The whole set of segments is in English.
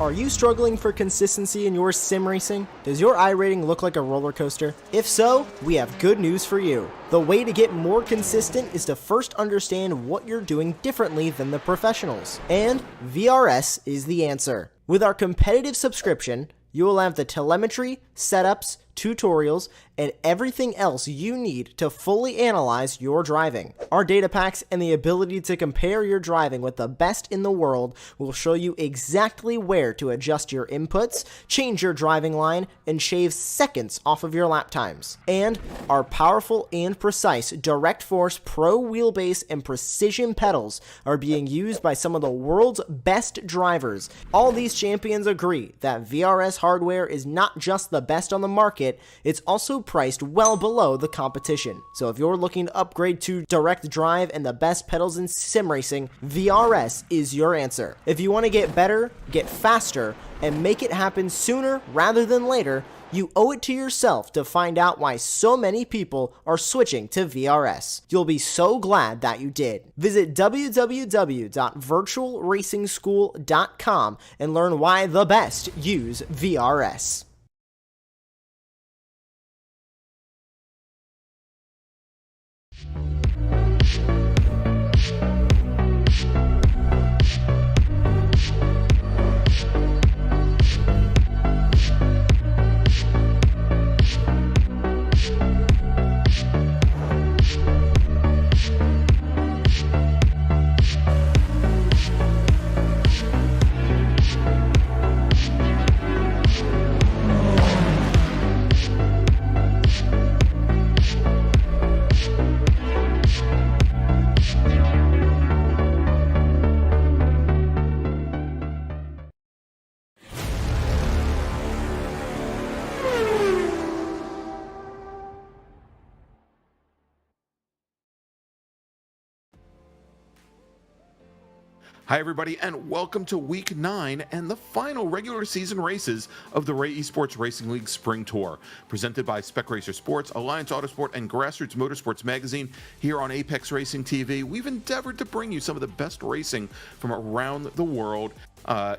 Are you struggling for consistency in your sim racing? Does your iRating look like a roller coaster? If so, we have good news for you. The way to get more consistent is to first understand what you're doing differently than the professionals. And VRS is the answer. With our competitive subscription, you will have the telemetry, setups, tutorials, and everything else you need to fully analyze your driving. Our data packs and the ability to compare your driving with the best in the world will show you exactly where to adjust your inputs, change your driving line, and shave seconds off of your lap times. And our powerful and precise Direct Force Pro wheelbase and precision pedals are being used by some of the world's best drivers. All these champions agree that VRS hardware is not just the best on the market, it's also priced well below the competition. So if you're looking to upgrade to direct drive and the best pedals in sim racing, VRS is your answer. If you want to get better, get faster, and make it happen sooner rather than later, you owe it to yourself to find out why so many people are switching to VRS. You'll be so glad that you did. Visit www.virtualracingschool.com and learn why the best use VRS. Hi everybody, and welcome to week 9 and the final regular season races of the Ray Esports Racing League Spring Tour, presented by Spec Racer Sports, Alliance Autosport, and Grassroots Motorsports Magazine. Here on Apex Racing TV, we've endeavored to bring you some of the best racing from around the world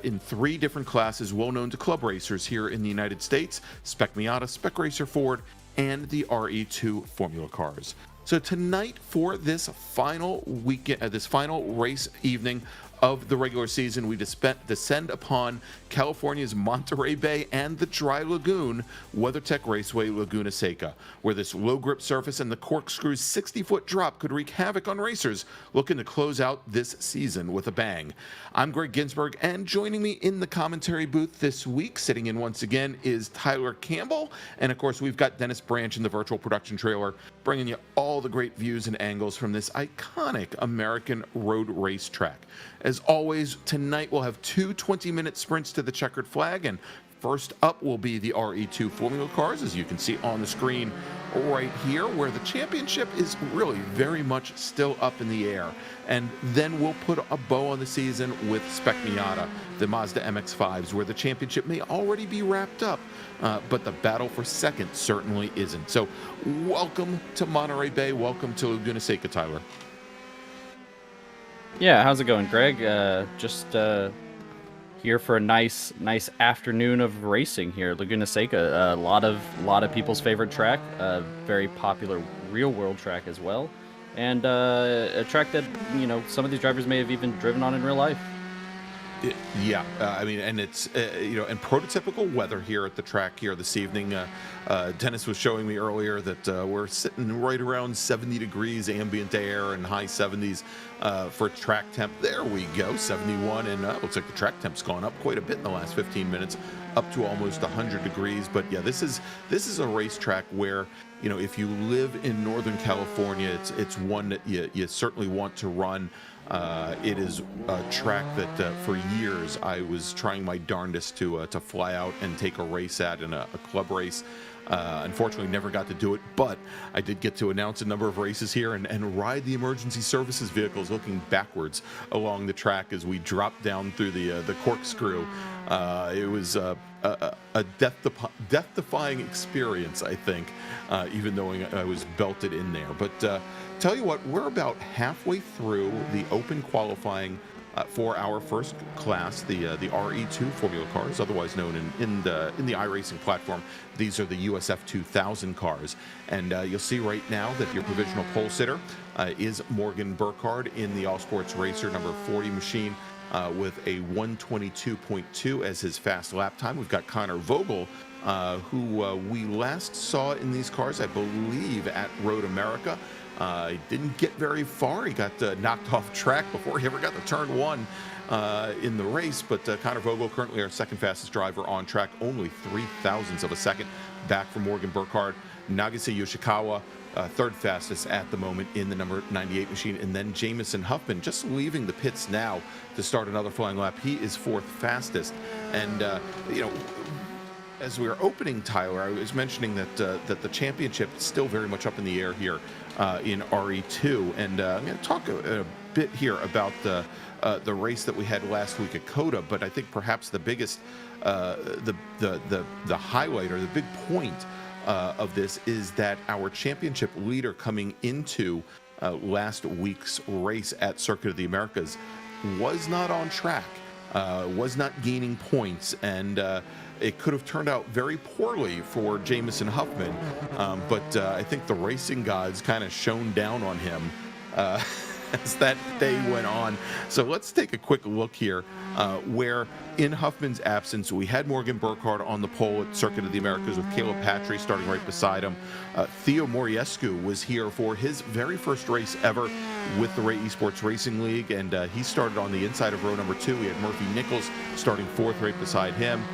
in 3 different classes well known to club racers here in the United States: Spec Miata, Spec Racer Ford, and the RE2 Formula cars. So tonight, for this final weekend, this final race evening of the regular season, we descend upon California's Monterey Bay and the Dry Lagoon WeatherTech Raceway, Laguna Seca, where this low grip surface and the corkscrew's 60-foot drop could wreak havoc on racers looking to close out this season with a bang. I'm Greg Ginsburg, and joining me in the commentary booth this week, sitting in once again, is Tyler Campbell, and of course we've got Dennis Branch in the virtual production trailer, bringing you all the great views and angles from this iconic American road race track. As always, tonight we'll have 2 20-minute sprints to the checkered flag, and first up will be the RE2 Formula cars, as you can see on the screen right here, where the championship is really very much still up in the air. And then we'll put a bow on the season with Spec Miata, the Mazda MX-5s, where the championship may already be wrapped up, but the battle for second certainly isn't. So welcome to Monterey Bay, welcome to Laguna Seca, Tyler. Yeah, how's it going, Greg? Just here for a nice afternoon of racing here, Laguna Seca. A lot of people's favorite track, very popular real-world track as well, and a track that some of these drivers may have even driven on in real life. Yeah, I mean, and it's and prototypical weather here at the track here this evening. Dennis was showing me earlier that we're sitting right around 70 degrees ambient air and high 70s for track temp. There we go, 71, and looks like the track temp's gone up quite a bit in the last 15 minutes, up to almost 100 degrees. But yeah, this is a racetrack where, if you live in Northern California, it's one that you certainly want to run. It is a track that for years I was trying my darndest to fly out and take a race at in a club race. Unfortunately, never got to do it, but I did get to announce a number of races here and ride the emergency services vehicles looking backwards along the track as we dropped down through the corkscrew. It was a death-defying experience, I think, even though I was belted in there. But tell you what, we're about halfway through the open qualifying for our first class, the RE2 Formula cars, otherwise known in the iRacing platform. These are the USF 2000 cars, and you'll see right now that your provisional pole sitter is Morgan Burkhardt in the All Sports Racer number 40 machine with a 122.2 as his fast lap time. We've got Connor Vogel, who we last saw in these cars, I believe, at Road America. He didn't get very far. He got knocked off track before he ever got to turn one in the race. But Connor Vogel, currently our second fastest driver on track, only 0.03 of a second back from Morgan Burkhardt. Nagase Yoshikawa, third fastest at the moment in the number 98 machine. And then Jameson Huffman, just leaving the pits now to start another flying lap. He is fourth fastest. And, as we were opening, Tyler, I was mentioning that the championship is still very much up in the air here in RE2, and I'm going to talk a bit here about the race that we had last week at COTA. But I think perhaps the biggest, the highlight or the big point of this is that our championship leader coming into last week's race at Circuit of the Americas was not on track, was not gaining points, and it could have turned out very poorly for Jameson Huffman, but I think the racing gods kind of shone down on him as that day went on. So let's take a quick look here, where in Huffman's absence, we had Morgan Burkhardt on the pole at Circuit of the Americas with Caleb Patry starting right beside him. Theo Moriescu was here for his very first race ever with the Ray Esports Racing League, and he started on the inside of row number 2. We had Murphy Nichols starting fourth right beside him.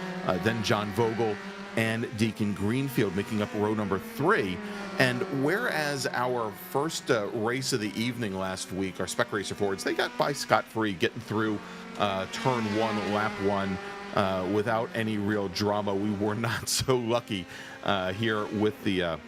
Then John Vogel and Deacon Greenfield making up row number 3. And whereas our first race of the evening last week, our Spec Racer Forwards, they got by scot-free, getting through turn 1, lap 1, without any real drama. We were not so lucky here with the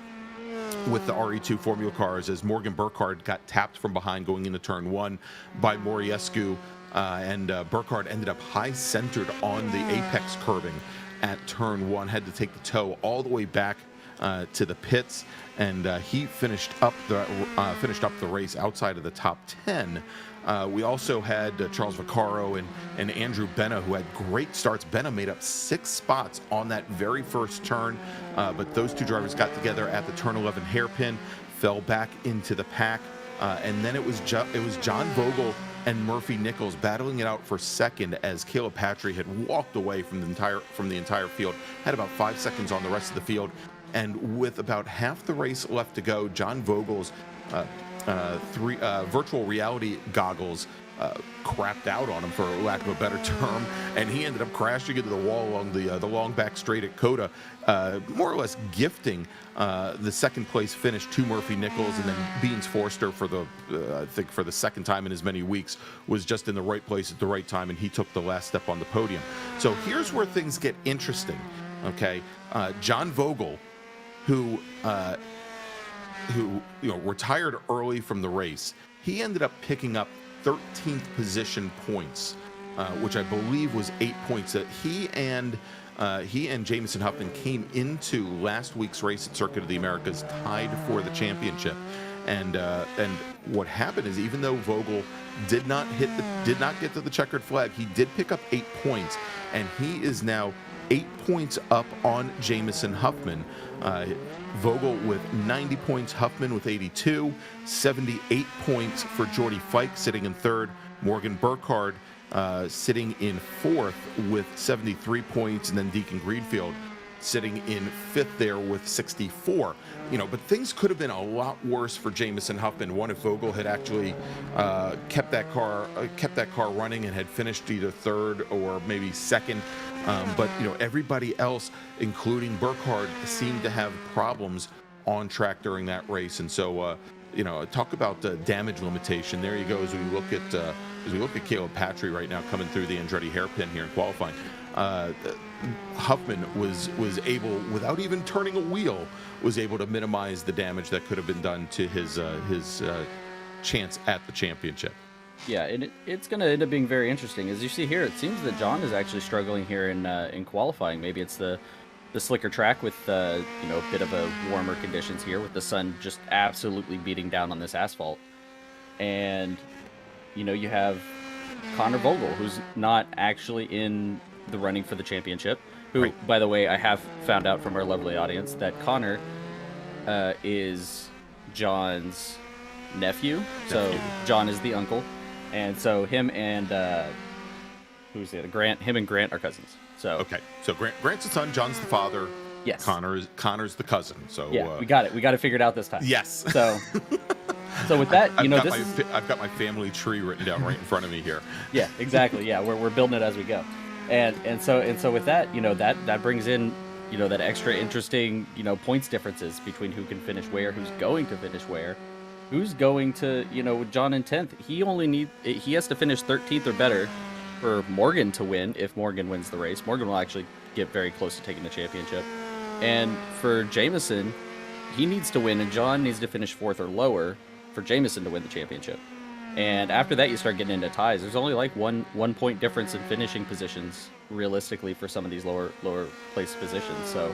RE2 Formula cars, as Morgan Burkhardt got tapped from behind going into turn 1 by Moriescu. And Burkhardt ended up high centered on the apex curbing at turn 1, had to take the toe all the way back to the pits, and he finished up the race outside of the top 10. We also had Charles Vaccaro and Andrew Benna, who had great starts. Benna made up 6 spots on that very first turn, but those two drivers got together at the turn 11 hairpin, fell back into the pack, and then it was John Vogel and Murphy Nichols battling it out for second, as Caleb Patry had walked away from the entire field, had about 5 seconds on the rest of the field, and with about half the race left to go, John Vogel's virtual reality goggles crapped out on him, for lack of a better term, and he ended up crashing into the wall along the long back straight at COTA, more or less gifting the second place finish to Murphy Nichols. And then Beans Forster, for I think for the second time in as many weeks, was just in the right place at the right time, and he took the last step on the podium. So here's where things get interesting. Okay, John Vogel, who retired early from the race, he ended up picking up 13th position points, which I believe was 8 points that he and Jameson Huffman came into last week's race at Circuit of the Americas tied for the championship. And what happened is, even though Vogel did not get to the checkered flag, he did pick up 8 points, and he is now 8 points up on Jameson Huffman. Vogel with 90 points, Huffman with 82, 78 points for Jordy Fike sitting in third, Morgan Burkhardt sitting in fourth with 73 points, and then Deacon Greenfield sitting in fifth there with 64. But things could have been a lot worse for Jameson Huffman. One, if Vogel had actually kept that car running and had finished either third or maybe second. But everybody else, including Burkhardt, seemed to have problems on track during that race. And so, talk about the damage limitation. There you go. As we look at Caleb Patry right now coming through the Andretti hairpin here in qualifying. Huffman was able, without even turning a wheel, was able to minimize the damage that could have been done to his chance at the championship. Yeah, and it's going to end up being very interesting. As you see here, it seems that John is actually struggling here in qualifying. Maybe it's the slicker track with a bit of a warmer conditions here, with the sun just absolutely beating down on this asphalt. And you have Connor Vogel, who's not actually in the running for the championship. Who, Right. by the way, I have found out from our lovely audience that Connor is John's nephew. So John is the uncle, and so him and who's the other? Grant. Him and Grant are cousins. So Okay. So Grant's the son, John's the father. yes, Connor's the cousin. So yeah, we got it. We got it figured out this time. Yes. So so with that, I've I've got my family tree written down right in front of me here. Yeah, exactly. Yeah, we're building it as we go, and so with that, that brings in that extra interesting points differences between who can finish where, who's going to finish where, who's going to with John in 10th. He has to finish 13th or better for Morgan to win. If Morgan wins the race, Morgan will actually get very close to taking the championship, and for Jameson, he needs to win, and John needs to finish 4th or lower for Jameson to win the championship. And after that, you start getting into ties. There's only like one point difference in finishing positions realistically for some of these lower placed positions. So,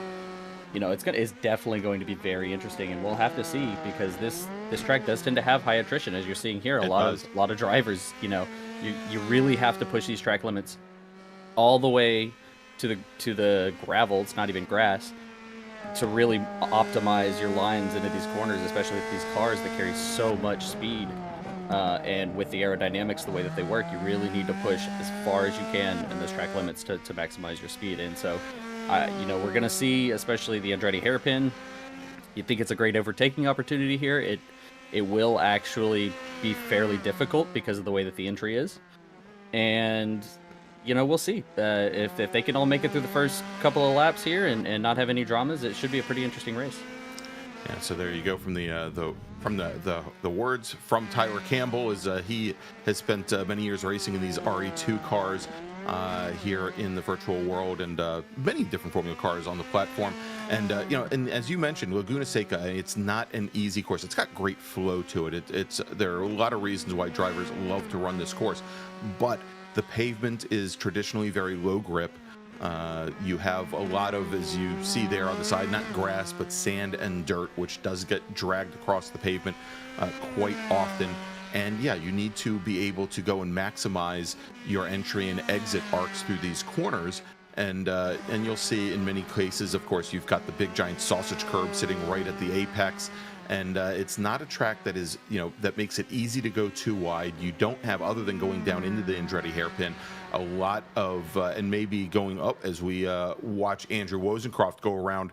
it's definitely going to be very interesting, and we'll have to see, because this track does tend to have high attrition, as you're seeing here. A lot of drivers. You really have to push these track limits all the way to the gravel. It's not even grass, to really optimize your lines into these corners, especially with these cars that carry so much speed. And with the aerodynamics, the way that they work, you really need to push as far as you can in those track limits to maximize your speed. And so, we're going to see, especially the Andretti hairpin. You think it's a great overtaking opportunity here. It will actually be fairly difficult because of the way that the entry is. And, we'll see. If they can all make it through the first couple of laps here and not have any dramas, it should be a pretty interesting race. Yeah, so there you go from the words from Tyler Campbell. Is he has spent many years racing in these RE2 cars here in the virtual world, and many different Formula cars on the platform. And and as you mentioned, Laguna Seca, it's not an easy course. It's got great flow to it. There are a lot of reasons why drivers love to run this course, but the pavement is traditionally very low grip. You have a lot of, as you see there on the side, not grass, but sand and dirt, which does get dragged across the pavement quite often. And yeah, you need to be able to go and maximize your entry and exit arcs through these corners. And you'll see in many cases, of course, you've got the big giant sausage curb sitting right at the apex. And it's not a track that is, that makes it easy to go too wide. You don't have, other than going down into the Andretti hairpin, a lot of, and maybe going up as we watch Andrew Wozencroft go around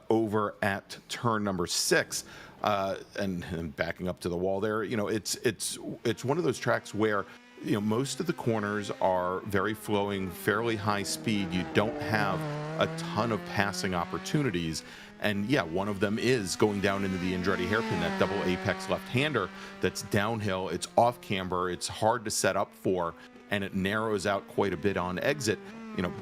over at turn number 6. And backing up to the wall there, it's one of those tracks where most of the corners are very flowing, fairly high speed. You don't have a ton of passing opportunities. And yeah, one of them is going down into the Andretti hairpin, that double apex left-hander that's downhill. It's off camber. It's hard to set up for, and it narrows out quite a bit on exit.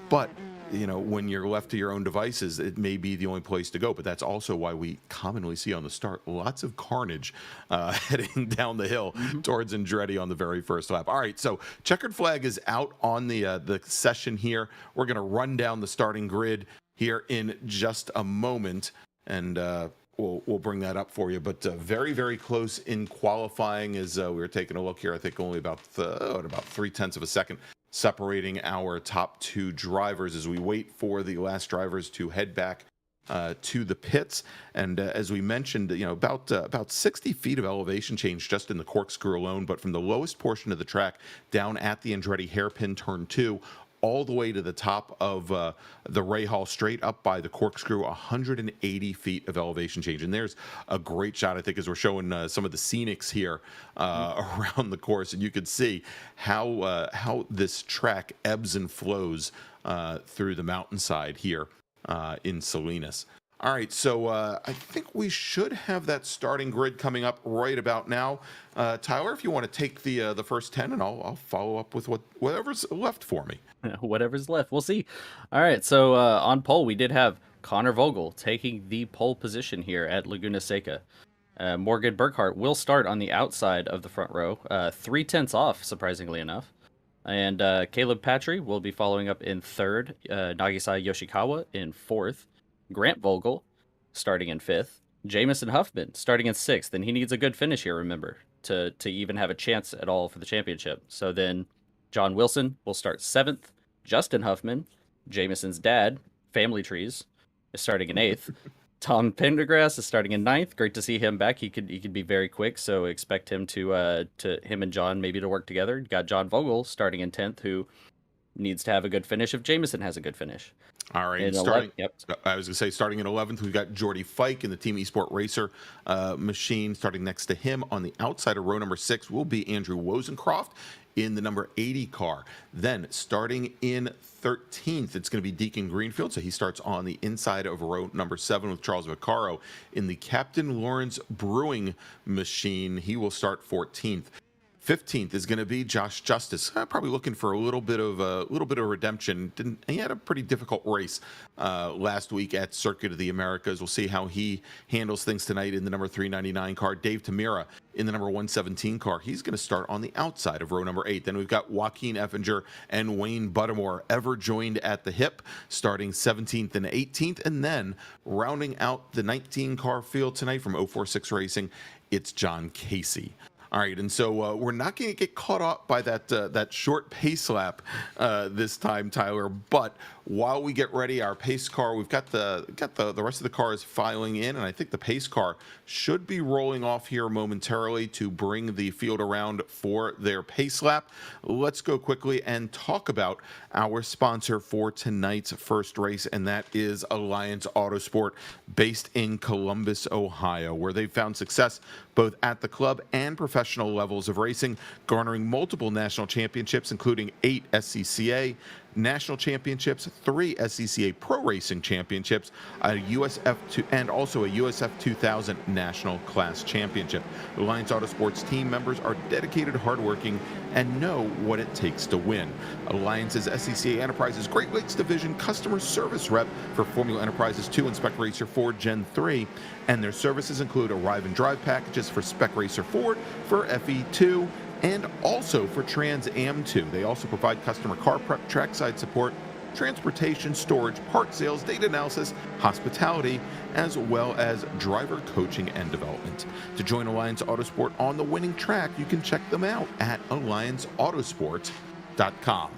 But when you're left to your own devices, it may be the only place to go. But that's also why we commonly see on the start lots of carnage heading down the hill towards Andretti on the very first lap. All right, so checkered flag is out on the session here. We're going to run down the starting grid here in just a moment, and we'll bring that up for you. But very, very close in qualifying, as we were taking a look here. I think only about 0.3 of a second separating our top 2 drivers as we wait for the last drivers to head back to the pits. And as we mentioned, about 60 feet of elevation change just in the corkscrew alone, but from the lowest portion of the track down at the Andretti hairpin turn 2 all the way to the top of the Ray Hall straight up by the corkscrew, 180 feet of elevation change. And there's a great shot, I think, as we're showing some of the scenics here around the course. And you can see how this track ebbs and flows through the mountainside here in Salinas. All right, so I think we should have that starting grid coming up right about now. Tyler, if you want to take the first 10, and I'll follow up with whatever's left for me. Whatever's left, we'll see. All right, so on pole, we did have Connor Vogel taking the pole position here at Laguna Seca. Morgan Burkhart will start on the outside of the front row, 0.3 off, surprisingly enough. And Caleb Patry will be following up in 3rd, Nagisai Yoshikawa in 4th, Grant Vogel starting in 5th, Jameson Huffman starting in 6th, and he needs a good finish here, remember, to even have a chance at all for the championship. So then John Wilson will start 7th. Justin Huffman, Jameson's dad, Family Trees, is starting in 8th. Tom Pendergrass is starting in 9th. Great to see him back. He could be very quick, so expect him to him and John maybe to work together. You got John Vogel starting in 10th, who needs to have a good finish if Jameson has a good finish. All right, I was going to say, starting in 11th, we've got Jordy Fike in the Team Esports Racer machine. Starting next to him on the outside of row number 6 will be Andrew Wozencroft in the number 80 car. Then starting in 13th, it's going to be Deacon Greenfield. So he starts on the inside of row number 7 with Charles Vaccaro in the Captain Lawrence Brewing machine. He will start 14th. 15th is going to be Josh Justice, probably looking for a little bit of redemption. He had a pretty difficult race last week at Circuit of the Americas. We'll see how he handles things tonight in the number 399 car. Dave Tamira in the number 117 car. He's going to start on the outside of row number 8. Then we've got Joaquin Effinger and Wayne Buttermore ever joined at the hip, starting 17th and 18th. And then rounding out the 19 car field tonight from 046 Racing, it's John Casey. All right, and so we're not going to get caught up by that short pace lap this time, Tyler. But while we get ready, our pace car, we've got the rest of the cars filing in, and I think the pace car should be rolling off here momentarily to bring the field around for their pace lap. Let's go quickly and talk about our sponsor for tonight's first race, and that is Alliance Autosport, based in Columbus, Ohio, where they've found success both at the club and professional levels of racing, garnering multiple national championships, including 8 SCCA national championships, 3 SCCA Pro Racing championships, a USF2, and also a USF 2000 National Class Championship. Alliance Autosports team members are dedicated, hardworking, and know what it takes to win. Alliance's SCCA Enterprises Great Lakes Division customer service rep for Formula Enterprises 2 and Spec Racer 4 Gen 3, and their services include arrive and drive packages for Spec Racer 4, for FE2, and also for Trans Am 2. They also provide customer car prep, trackside support, transportation, storage, part sales, data analysis, hospitality, as well as driver coaching and development. To join Alliance Autosport on the winning track, you can check them out at allianceautosport.com.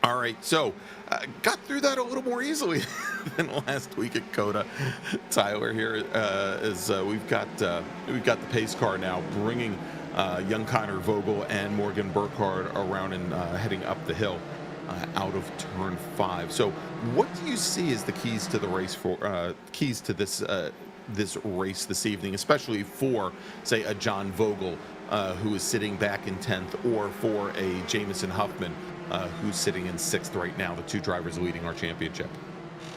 All right, so got through that a little more easily than last week at COTA. Tyler here, as we've got the pace car now bringing young Connor Vogel and Morgan Burkhardt around and heading up the hill out of turn 5. So what do you see as the keys to the race for keys to this race this evening, especially for, say, a John Vogel who is sitting back in 10th, or for a Jameson Huffman who's sitting in 6th right now, the 2 drivers leading our championship?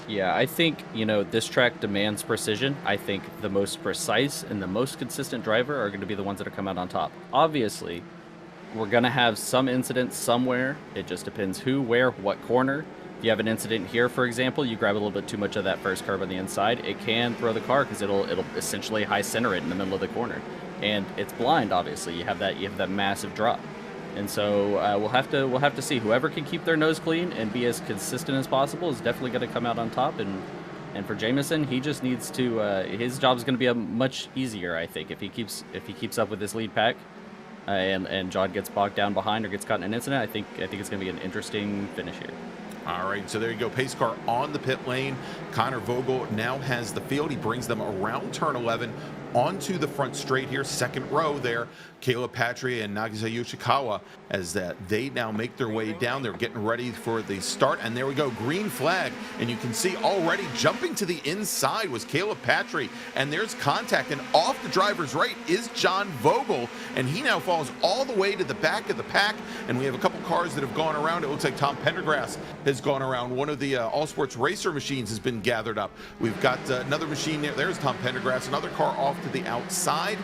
Yeah, I think, this track demands precision. I think the most precise and the most consistent driver are going to be the ones that are come out on top. Obviously, we're going to have some incidents somewhere. It just depends who, where, what corner. If you have an incident here, for example, you grab a little bit too much of that first curb on the inside, it can throw the car because it'll essentially high center it in the middle of the corner. And it's blind, obviously. You have that massive drop. And so we'll have to see. Whoever can keep their nose clean and be as consistent as possible is definitely going to come out on top. And for Jameson, he just needs to. His job is going to be much easier, I think, if he keeps up with this lead pack, and John gets bogged down behind or gets caught in an incident. I think it's going to be an interesting finish here. All right, so there you go. Pace car on the pit lane. Connor Vogel now has the field. He brings them around turn 11 onto the front straight here, second row there. Caleb Patry and Nagisa Yoshikawa, as they now make their way down. They're getting ready for the start, and there we go, green flag, and you can see already jumping to the inside was Caleb Patry, and there's contact, and off the driver's right is John Vogel, and he now falls all the way to the back of the pack, and we have a couple cars that have gone around. It looks like Tom Pendergrass has gone around. One of the All Sports Racer machines has been gathered up. We've got another machine there. There's Tom Pendergrass, another car off to the outside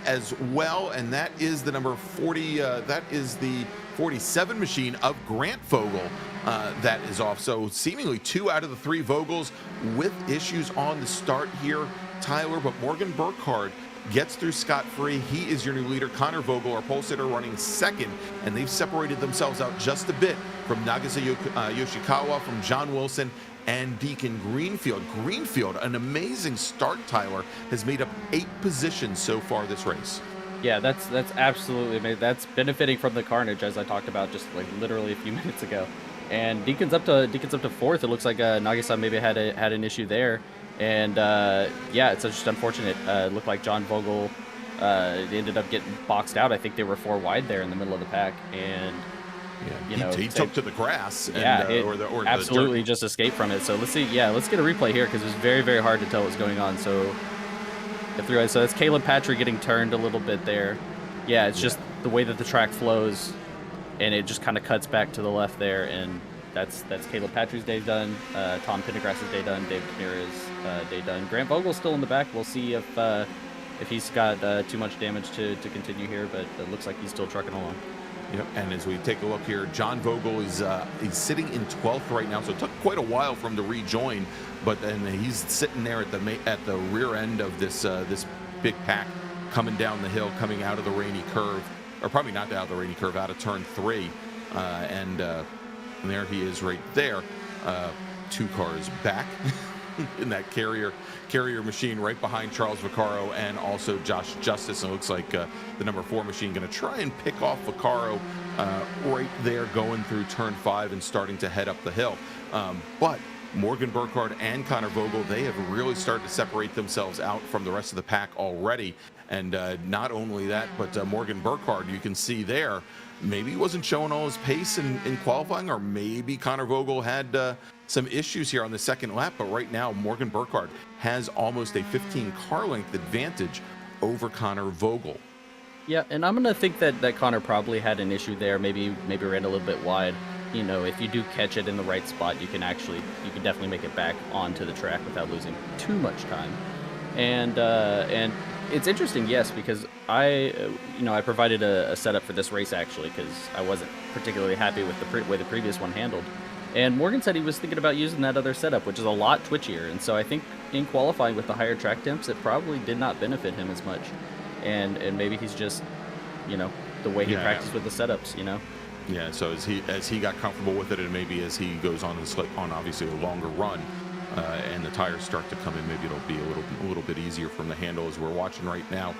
as well, and that is the number 40. That is the 47 machine of Grant Vogel that is off. So seemingly 2 out of the 3 Vogels with issues on the start here, Tyler. But Morgan Burkhardt gets through scot-free. He is your new leader. Connor Vogel, our pole sitter, running second, and they've separated themselves out just a bit from Nagisa Yoshikawa, from John Wilson, and Deacon Greenfield. Greenfield, an amazing start, Tyler, has made up 8 positions so far this race. Yeah, that's absolutely amazing. That's benefiting from the carnage, as I talked about just like literally a few minutes ago. And Deacon's up to fourth. It looks like Nagisa maybe had an issue there. And yeah, it's just unfortunate. It looked like John Vogel ended up getting boxed out. I think they were 4 wide there in the middle of the pack, and Yeah, he took to the grass. And, yeah, it or absolutely the just escaped from it. So let's see. Yeah, let's get a replay here because it was very, very hard to tell what's going on. So so it's Caleb Patrick getting turned a little bit there. Yeah, it's just the way that the track flows, and it just kind of cuts back to the left there, and that's Caleb Patrick's day done. Tom Pendergrass's day done. Dave Kinnear's day done. Grant Vogel's still in the back. We'll see if he's got too much damage to continue here, but it looks like he's still trucking along. Yep. And as we take a look here, John Vogel is he's sitting in 12th right now, so it took quite a while for him to rejoin, but then he's sitting there at the rear end of this this big pack, coming down the hill, coming out of the rainy curve, or probably not out of the rainy curve, out of turn 3, and there he is right there, 2 cars back in that carrier machine right behind Charles Vaccaro and also Josh Justice. And it looks like the number 4 machine going to try and pick off Vaccaro right there going through turn 5 and starting to head up the hill. But Morgan Burkhardt and Connor Vogel, they have really started to separate themselves out from the rest of the pack already. And not only that, but Morgan Burkhardt, you can see there, maybe he wasn't showing all his pace in qualifying, or maybe Connor Vogel had some issues here on the second lap. But right now, Morgan Burkhardt has almost a 15 car length advantage over Connor Vogel. Yeah, and I'm gonna think that Connor probably had an issue there. Maybe ran a little bit wide. You know, if you do catch it in the right spot, you can definitely make it back onto the track without losing too much time. And it's interesting, yes, because I provided a setup for this race actually because I wasn't particularly happy with the way the previous one handled. And Morgan said he was thinking about using that other setup, which is a lot twitchier. And so I think in qualifying with the higher track temps, it probably did not benefit him as much. And maybe he's just, the way he practiced with the setups, Yeah, so as he got comfortable with it, and maybe as he goes on obviously a longer run, and the tires start to come in, maybe it'll be a little bit easier from the handle. As we're watching right now,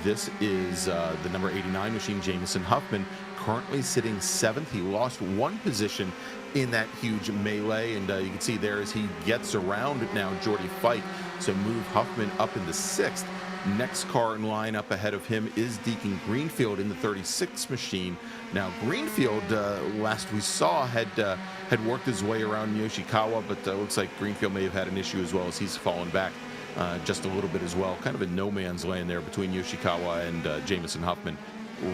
this is the number 89 machine, Jameson Huffman, currently sitting 7th. He lost 1 position in that huge melee, and you can see there as he gets around now Jordy Fite, so move Huffman up into 6th. Next car in line up ahead of him is Deacon Greenfield in the 36 machine. Now Greenfield, last we saw, had worked his way around Yoshikawa, but looks like Greenfield may have had an issue as well, as he's fallen back just a little bit as well. Kind of a no man's land there between Yoshikawa and Jameson Huffman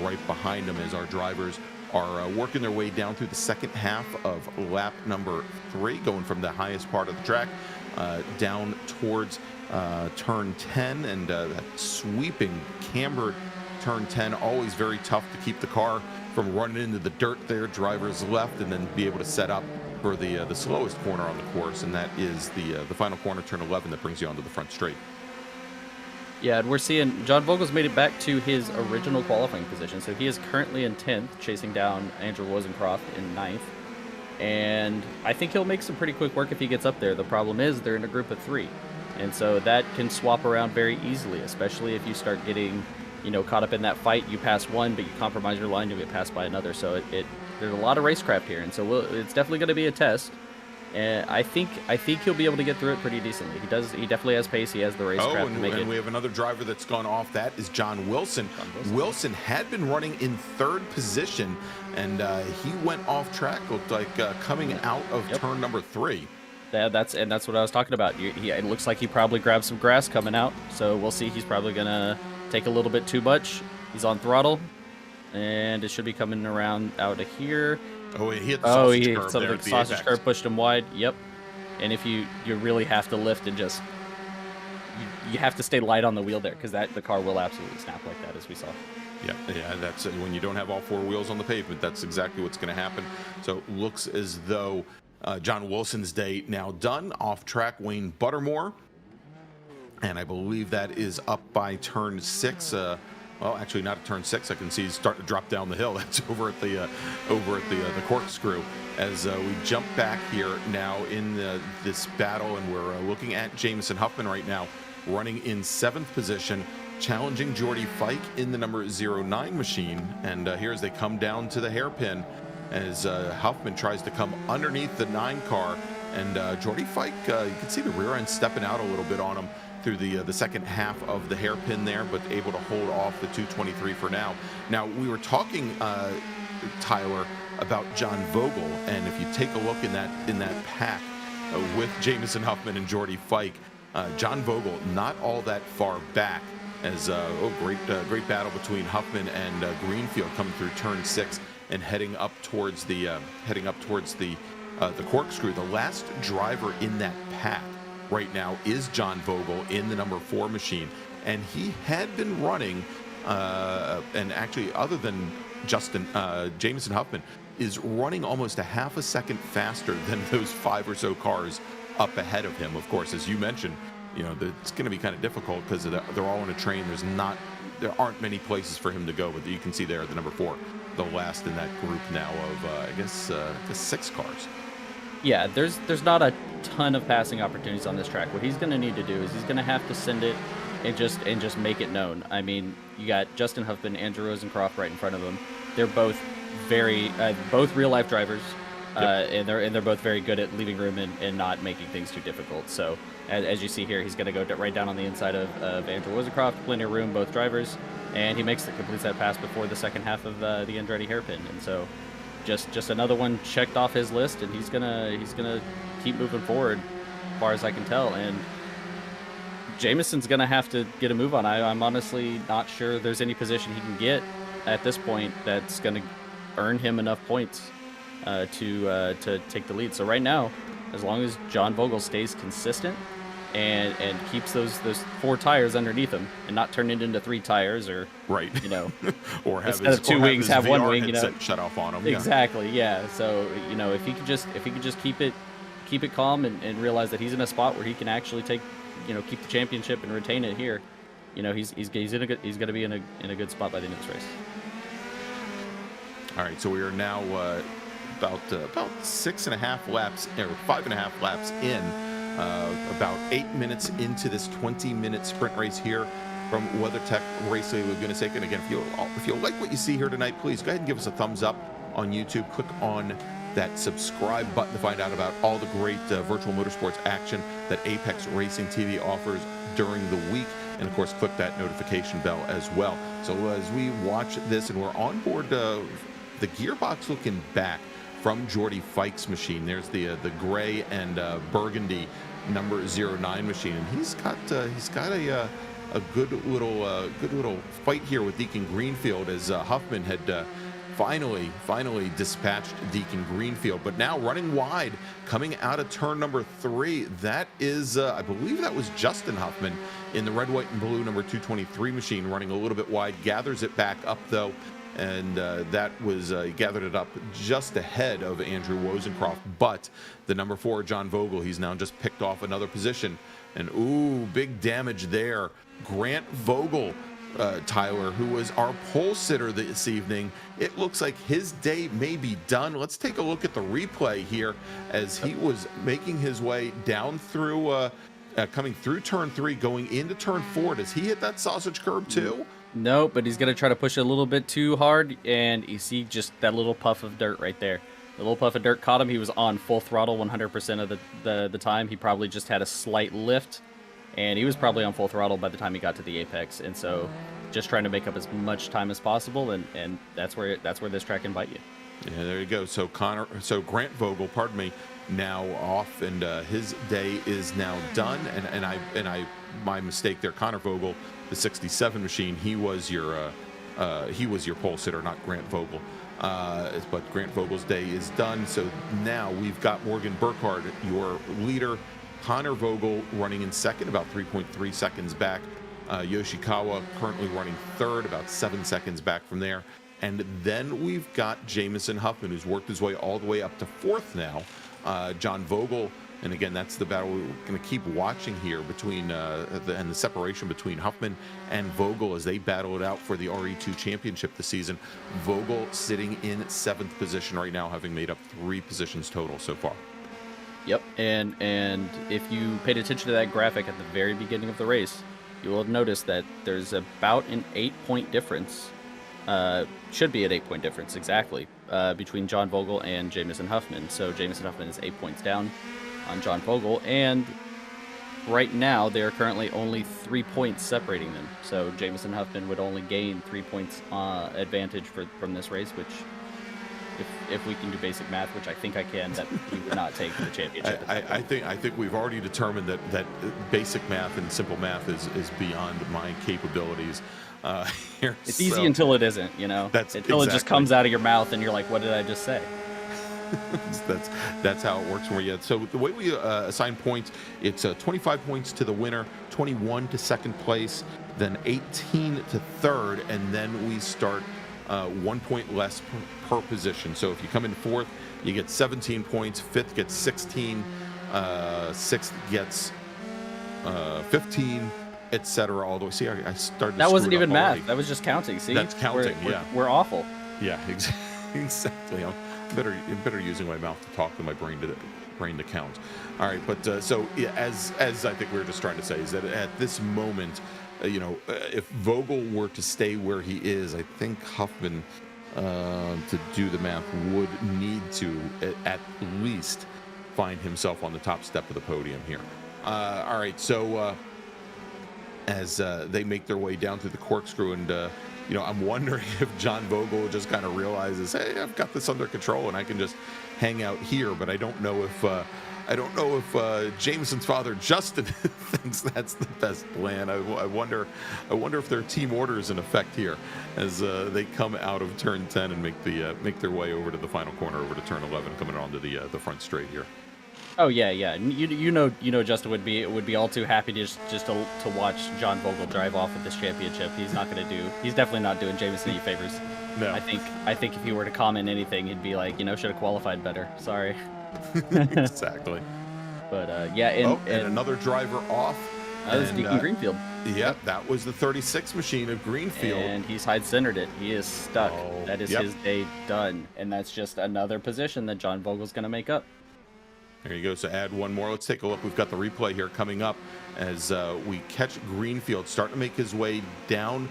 right behind him, as our drivers are working their way down through the second half of lap number 3, going from the highest part of the track down towards turn 10, and that sweeping cambered turn 10, always very tough to keep the car from running into the dirt there. Drivers left, and then be able to set up for the slowest corner on the course, and that is the final corner, turn 11, that brings you onto the front straight. Yeah, and we're seeing John Vogel's made it back to his original qualifying position. So he is currently in 10th, chasing down Andrew Wozencroft in 9th. And I think he'll make some pretty quick work if he gets up there. The problem is they're in a group of 3. And so that can swap around very easily, especially if you start getting, caught up in that fight. You pass one, but you compromise your line, you'll get passed by another. So there's a lot of racecraft here. And so it's definitely going to be a test. And I think he'll be able to get through it pretty decently. He definitely has pace. He has the racecraft to make it. And we have another driver that's gone off. That is John Wilson. Wilson had been running in 3rd position, and he went off track. Looked like coming out of turn number 3. Yeah, that's what I was talking about. It looks like he probably grabbed some grass coming out. So we'll see. He's probably gonna take a little bit too much. He's on throttle, and it should be coming around out of here. Oh, he hit the sausage curve. So the sausage curve pushed him wide. Yep. And if you really have to lift and just you have to stay light on the wheel there, because the car will absolutely snap like that, as we saw. Yeah, that's when you don't have all 4 wheels on the pavement. That's exactly what's going to happen. So it looks as though John Wilson's day now done. Off track, Wayne Buttermore, and I believe that is up by turn 6. Well, actually, not at turn 6. I can see he's starting to drop down the hill. That's over at the corkscrew. As we jump back here now in this battle, and we're looking at Jameson Huffman right now, running in 7th position challenging Jordy Fike in the number 09 machine. And here as they come down to the hairpin, as Huffman tries to come underneath the 9 car, and Jordy Fike, you can see the rear end stepping out a little bit on him through the second half of the hairpin there, but able to hold off the 223 for now. Now, we were talking, Tyler, about John Vogel, and if you take a look in that pack with Jameson Huffman and Jordy Fike, John Vogel not all that far back, as great battle between Huffman and Greenfield coming through turn 6 and heading up towards the corkscrew. The last driver in that pack right now is John Vogel in the number 4 machine, and he had been running, and actually other than Jameson Huffman is running almost a half a second faster than those 5 or so cars up ahead of him. Of course, as you mentioned, it's going to be kind of difficult because they're all on a train. There aren't many places for him to go, but you can see there at the number 4, the last in that group now of I guess 6 cars. Yeah, there's not a ton of passing opportunities on this track. What he's going to need to do is he's going to have to send it and just make it known. I mean, you got Justin Huffman, Andrew Rosencroft right in front of him. They're both both real life drivers, and they're both very good at leaving room and not making things too difficult. So as you see here, he's going to go right down on the inside of Andrew Rosencroft, plenty of room, both drivers, and he completes that pass before the second half of the Andretti hairpin. And so just another one checked off his list, and he's gonna keep moving forward, as far as I can tell. And Jameson's gonna have to get a move on. I'm honestly not sure there's any position he can get at this point that's gonna earn him enough points to take the lead. So right now, as long as John Vogel stays consistent and keeps those 4 tires underneath him and not turn it into 3 tires, or right, or have instead of 2 wings, have 1 wing, shut off on him. Exactly, yeah. So if he could just keep it calm and realize that he's in a spot where he can actually keep the championship and retain it here, he's going to be in a good spot by the end of this race. All right, so we are now about 6.5 laps, or 5.5 laps in. About 8 minutes into this 20-minute sprint race here from WeatherTech Raceway Laguna Seca. And again, if you like what you see here tonight, please go ahead and give us a thumbs up on YouTube. Click on that subscribe button to find out about all the great virtual motorsports action that Apex Racing TV offers during the week. And of course, click that notification bell as well. So as we watch this, and we're on board the gearbox looking back from Jordy Fike's machine. There's the gray and burgundy number 09 machine, and he's got a good little fight here with Deacon Greenfield, as Huffman had finally dispatched Deacon Greenfield. But now running wide, coming out of turn number 3, that is I believe that was Justin Huffman in the red, white, and blue number 223 machine, running a little bit wide. Gathers it back up though, and that was he gathered it up just ahead of Andrew Rosencroft. But the number 4, John Vogel, he's now just picked off another position, and ooh, big damage there. Grant Vogel, Tyler, who was our pole sitter this evening, it looks like his day may be done. Let's take a look at the replay here as he was making his way down through coming through turn 3, going into turn 4. Does he hit that sausage curb too? No, but he's going to try to push it a little bit too hard, and you see just that little puff of dirt right there. The little puff of dirt caught him. He was on full throttle 100% of the time. He probably just had a slight lift, and he was probably on full throttle by the time he got to the apex. And so just trying to make up as much time as possible, and that's where this track can bite you. Yeah, there you go. So Grant Vogel, pardon me, now off, and his day is now done. And my mistake there. Connor Vogel, the 67 machine, he was your pole sitter, not Grant Vogel. But Grant Vogel's day is done. So now we've got Morgan Burkhardt, your leader. Connor Vogel running in second, about 3.3 seconds back. Yoshikawa currently running third, about 7 seconds back from there. And then we've got Jameson Huffman, who's worked his way all the way up to fourth now. John Vogel, and again, that's the battle we're going to keep watching here between the separation between Huffman and Vogel as they battle it out for the RE2 championship this season. Vogel sitting in 7th position right now, having made up 3 positions total so far. Yep, and if you paid attention to that graphic at the very beginning of the race, you will have noticed that there's about an 8-point difference. Should be an 8-point difference exactly between John Vogel and Jameson Huffman. So Jameson Huffman is 8 points down on John Vogel, and right now they are currently only 3 points separating them. So Jameson Huffman would only gain 3 points advantage from this race, which, if we can do basic math, which I think I can, that he would not take the championship. I think we've already determined that basic math and simple math is beyond my capabilities. Here. It's easy until it isn't, you know. Until it just comes out of your mouth and you're like, what did I just say? that's how it works for you. So the way we assign points, it's 25 points to the winner, 21 to second place, then 18 to third, and then we start 1 point less per position. So if you come in fourth, you get 17 points, fifth gets 16, sixth gets 15, etc. All the way. See, I started. That wasn't even math. That was just counting. See, that's counting. We're awful. Yeah, exactly. I'm better using my mouth to talk than my brain to count. All right, but so yeah, as I think we were just trying to say, is that at this moment, if Vogel were to stay where he is, I think Huffman, to do the math, would need to at least find himself on the top step of the podium here. All right, so as they make their way down through the corkscrew, and I'm wondering if John Vogel just kind of realizes, hey, I've got this under control and I can just hang out here. But I don't know if Jameson's father Justin thinks that's the best plan. I wonder if their team order is in effect here as they come out of turn 10 and make their way over to the final corner, over to turn 11, coming onto the front straight here. Oh yeah. You know, Justin would be all too happy to just to watch John Vogel drive off with this championship. He's definitely not doing Jameson any favors. No. I think if he were to comment anything, he'd be like, should have qualified better. Sorry. Exactly. But and another driver off. That was Deacon Greenfield. Yeah, that was the 36 machine of Greenfield. And he's hide-centered it. He is stuck. That is his day done. And that's just another position that John Vogel's going to make up. There you go. So add one more. Let's take a look. We've got the replay here coming up as we catch Greenfield starting to make his way down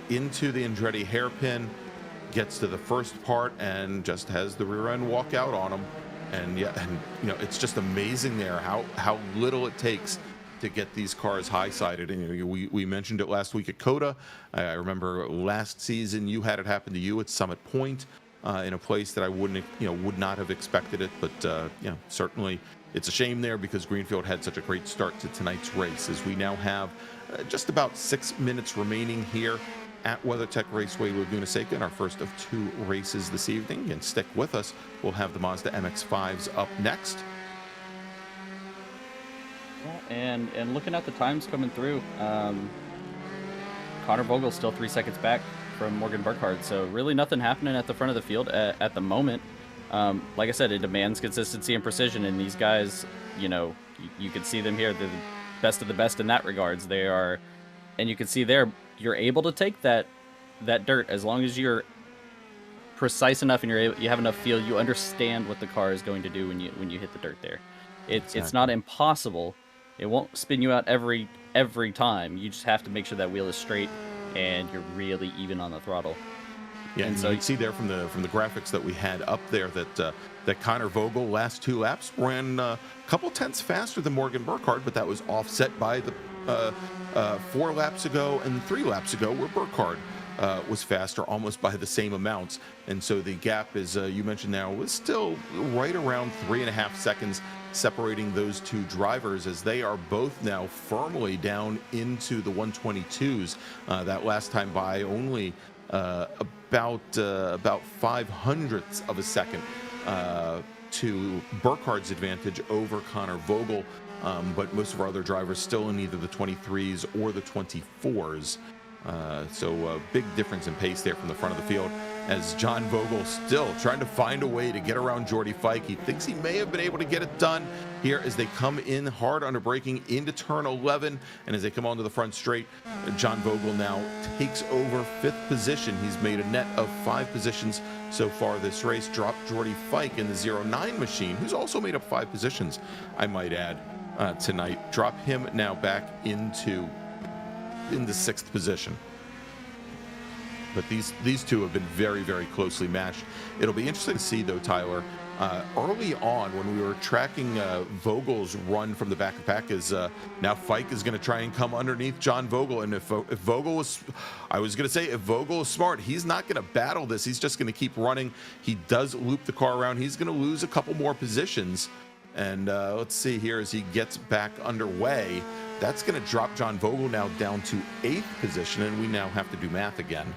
into the Andretti hairpin, gets to the first part and just has the rear end walk out on him. And it's just amazing there how little it takes to get these cars high-sided. And we mentioned it last week at COTA. I remember last season you had it happen to you at Summit Point. In a place that I would not have expected it, but certainly it's a shame there because Greenfield had such a great start to tonight's race. As we now have just about 6 minutes remaining here at WeatherTech Raceway Laguna Seca in our first of 2 races this evening. And stick with us; we'll have the Mazda MX-5s up next. And looking at the times coming through, Connor Vogel's still 3 seconds back from Morgan Burkhardt, so really nothing happening at the front of the field at the moment. Like I said, it demands consistency and precision, and these guys, you can see them here. They're the best of the best in that regards. They are, and you can see there, you're able to take that dirt as long as you're precise enough and you have enough feel. You understand what the car is going to do when you hit the dirt there. It's not impossible. It won't spin you out every time. You just have to make sure that wheel is straight and you're really even on the throttle. Yeah, and so you can see there from the graphics that we had up there that Connor Vogel last 2 laps ran a couple tenths faster than Morgan Burkhardt, but that was offset by the 4 laps ago and 3 laps ago where Burkhardt was faster almost by the same amounts. And so the gap, is you mentioned now, was still right around 3.5 seconds separating those 2 drivers, as they are both now firmly down into the 122s. That last time by only about 0.05 of a second to Burkhardt's advantage over Connor Vogel. But most of our other drivers still in either the 23s or the 24s. So big difference in pace there from the front of the field, as John Vogel still trying to find a way to get around Jordy Fike. He thinks he may have been able to get it done here as they come in hard under braking into turn 11. And as they come onto the front straight, John Vogel now takes over 5th position. He's made a net of 5 positions so far this race. Dropped Jordy Fike in the 09 machine, who's also made up 5 positions, I might add, tonight. Drop him now back into into sixth position. But these two have been very, very closely matched. It'll be interesting to see, though, Tyler. Early on, when we were tracking Vogel's run from the back of the pack, is now Fike is going to try and come underneath John Vogel. And if Vogel was, I was going to say, if Vogel is smart, he's not going to battle this. He's just going to keep running. He does loop the car around. He's going to lose a couple more positions. And let's see here as he gets back underway. That's going to drop John Vogel now down to 8th position, and we now have to do math again.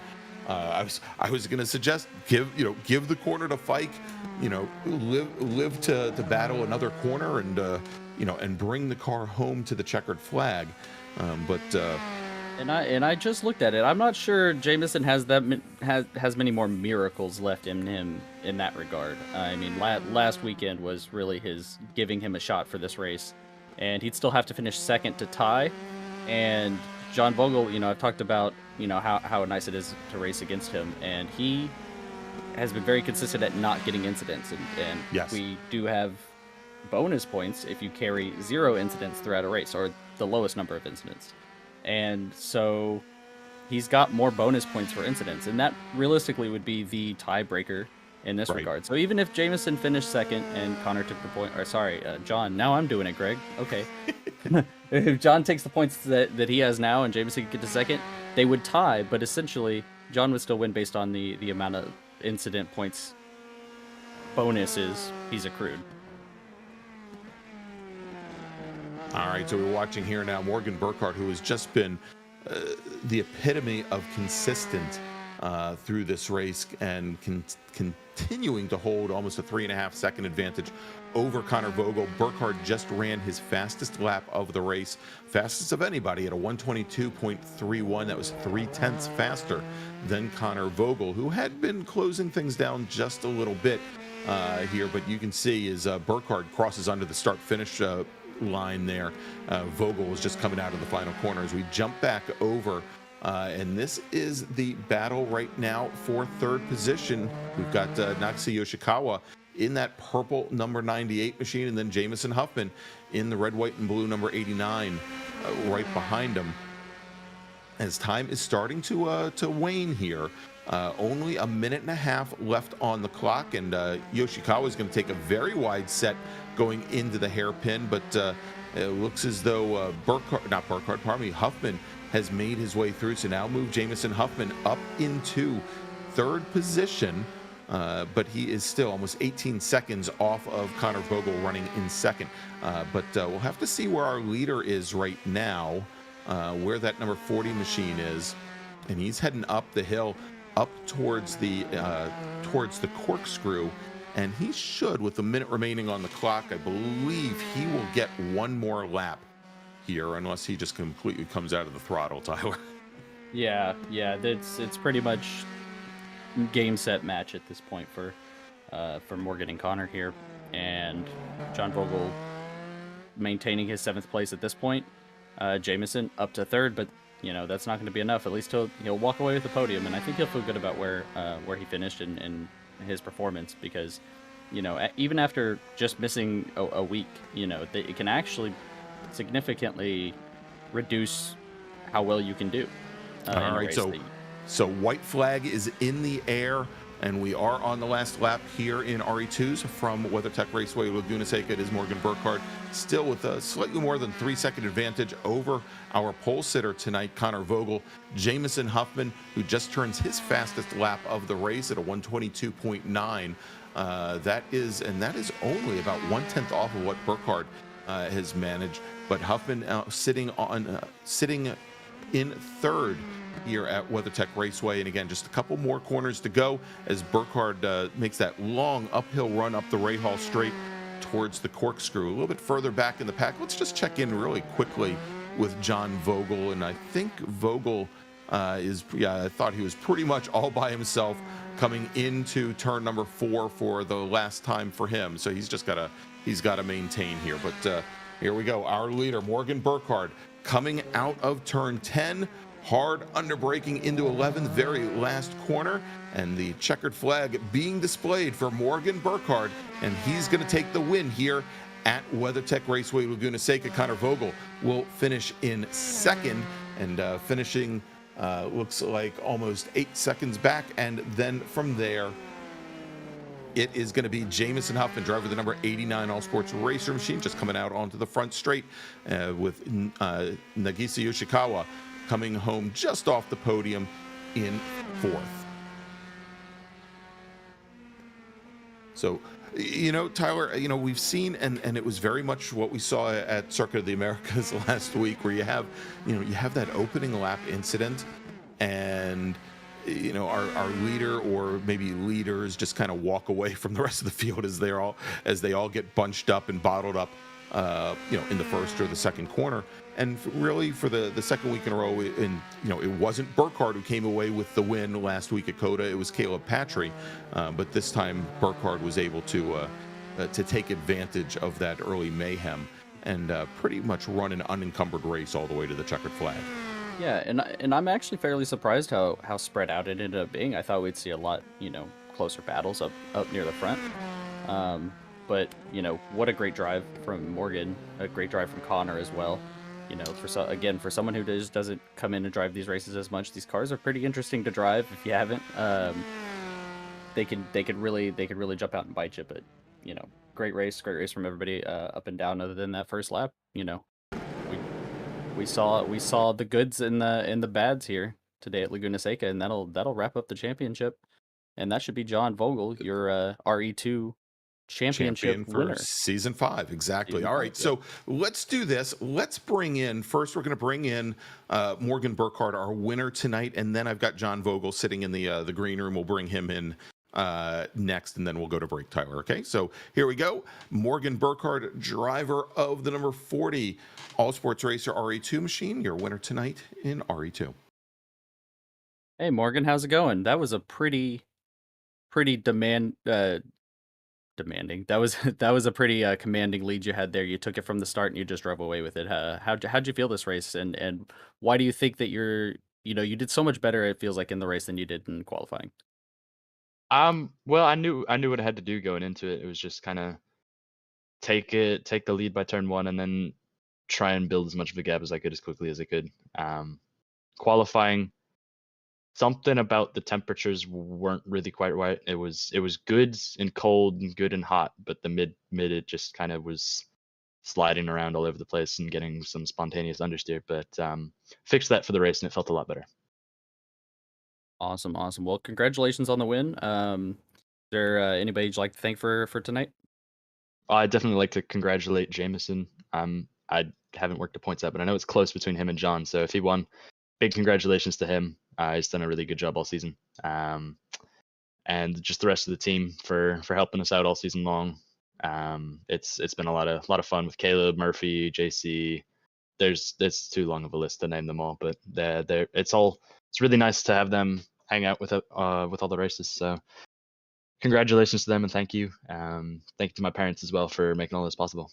I was going to suggest give the corner to Fike, live to battle another corner and and bring the car home to the checkered flag. And I just looked at it. I'm not sure Jameson has many more miracles left in him in that regard. I mean, last weekend was really giving him a shot for this race, and he'd still have to finish second to tie. And John Vogel, I've talked about how nice it is to race against him, and he has been very consistent at not getting incidents, and yes. We do have bonus points if you carry 0 incidents throughout a race, or the lowest number of incidents. And so he's got more bonus points for incidents, and that realistically would be the tiebreaker in this regard. So even if Jameson finished second and Connor took the point, or sorry, John, now I'm doing it, Greg. Okay. If John takes the points that he has now and Jameson could get to second, they would tie, but essentially John would still win based on the amount of incident points bonuses he's accrued. All right, so we're watching here now Morgan Burkhardt, who has just been the epitome of consistent through this race and continuing to hold almost a 3.5 second advantage over Connor Vogel. Burkhardt just ran his fastest lap of the race, fastest of anybody at a 122.31. That was 0.3 faster than Connor Vogel, who had been closing things down just a little bit here. But you can see as Burkhardt crosses under the start-finish line there, Vogel was just coming out of the final corner. As we jump back over, and this is the battle right now for 3rd position. We've got Nakase Yoshikawa in that purple number 98 machine, and then Jameson Huffman in the red, white, and blue number 89 right behind him. As time is starting to wane here, only a minute and a half left on the clock, and Yoshikawa is going to take a very wide set going into the hairpin, but it looks as though Huffman has made his way through. So now move Jameson Huffman up into 3rd position, but he is still almost 18 seconds off of Connor Vogel running in 2nd. But we'll have to see where our leader is right now, where that number 40 machine is, and he's heading up the hill, up towards the corkscrew, and he should, with a minute remaining on the clock, I believe he will get one more lap here, unless he just completely comes out of the throttle, Tyler. Yeah, it's pretty much game, set, match at this point for Morgan and Connor here, and John Vogel maintaining his 7th place at this point. Jameson up to 3rd, but that's not going to be enough. At least he'll walk away with the podium, and I think he'll feel good about where he finished and his performance, because even after just missing a week, it can actually significantly reduce how well you can do. All right, so white flag is in the air, and we are on the last lap here in RE2s from WeatherTech Raceway, Laguna Seca. It is Morgan Burkhardt, still with a slightly more than 3-second advantage over our pole sitter tonight, Connor Vogel. Jameson Huffman, who just turns his fastest lap of the race at a 122.9. That is only about 1/10 off of what Burkhardt has managed. But Huffman sitting in 3rd here at WeatherTech Raceway, and again, just a couple more corners to go as Burkhardt makes that long uphill run up the Rahal Straight towards the corkscrew. A little bit further back in the pack, let's just check in really quickly with John Vogel, and I think Vogel I thought he was pretty much all by himself coming into turn number 4 for the last time for him, so he's got to maintain here. But here we go, our leader Morgan Burkhardt coming out of turn 10, hard underbraking into 11th, very last corner, and the checkered flag being displayed for Morgan Burkhardt, and he's going to take the win here at WeatherTech Raceway Laguna Seca. Connor Vogel will finish in 2nd, and finishing looks like almost 8 seconds back. And then from there, it is going to be Jameson Huffman, driver of the number 89 All Sports Racer machine, just coming out onto the front straight with Nagisa Yoshikawa coming home just off the podium in 4th. So, Tyler, we've seen, and it was very much what we saw at Circuit of the Americas last week, where you have that opening lap incident, and our leader or maybe leaders just kind of walk away from the rest of the field as they all get bunched up and bottled up, in the first or the second corner. And really, for the second week in a row, it wasn't Burkhardt who came away with the win last week at COTA. It was Caleb Patry, but this time Burkhardt was able to take advantage of that early mayhem and pretty much run an unencumbered race all the way to the checkered flag. Yeah, and I'm actually fairly surprised how spread out it ended up being. I thought we'd see a lot, closer battles up near the front. But what a great drive from Morgan, a great drive from Connor as well. For someone who just doesn't come in and drive these races as much, these cars are pretty interesting to drive. If you haven't, they could really jump out and bite you. But great race from everybody up and down. Other than that first lap, we saw the goods and the bads here today at Laguna Seca, and that'll wrap up the championship. And that should be John Vogel, your RE2 championship for winner. Season 5. Exactly. Season All right, 5, so let's do this. Let's bring in, first we're going to bring in Morgan Burkhardt, our winner tonight, and then I've got John Vogel sitting in the green room. We'll bring him in next, and then we'll go to break, Tyler. Okay, so here we go. Morgan Burkhardt, driver of the number 40 All Sports Racer RE2 machine, your winner tonight in RE2. Hey Morgan, how's it going? That was a pretty demanding. That was a pretty commanding lead you had there. You took it from the start and you just drove away with it. How'd you feel this race, and why do you think that you did so much better, it feels like, in the race than you did in qualifying? Well, I knew what I had to do going into it. It was just kind of take the lead by turn 1 and then try and build as much of a gap as I could as quickly as I could. Qualifying, something about the temperatures weren't really quite right. It was good and cold and good and hot, but the mid it just kind of was sliding around all over the place and getting some spontaneous understeer. But fixed that for the race and it felt a lot better. Awesome. Well, congratulations on the win. Is there anybody you'd like to thank for tonight? I'd definitely like to congratulate Jameson. I haven't worked the points out, but I know it's close between him and John. So if he won, big congratulations to him. He's done a really good job all season. And just the rest of the team for helping us out all season long. It's been a lot of fun with Caleb, Murphy, JC. It's too long of a list to name them all, but it's really nice to have them hang out with all the races. So congratulations to them and thank you. Thank you to my parents as well for making all this possible.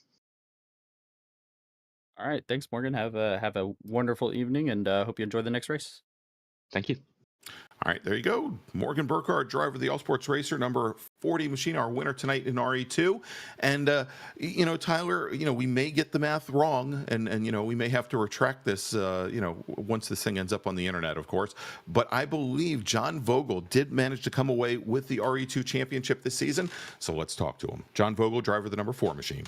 All right, thanks, Morgan. Have a wonderful evening, and hope you enjoy the next race. Thank you. All right, there you go. Morgan Burkhardt, driver of the All Sports Racer number 40 machine, our winner tonight in RE2. And, Tyler, we may get the math wrong, and we may have to retract this, once this thing ends up on the internet, of course. But I believe John Vogel did manage to come away with the RE2 championship this season. So let's talk to him. John Vogel, driver of the number 4 machine.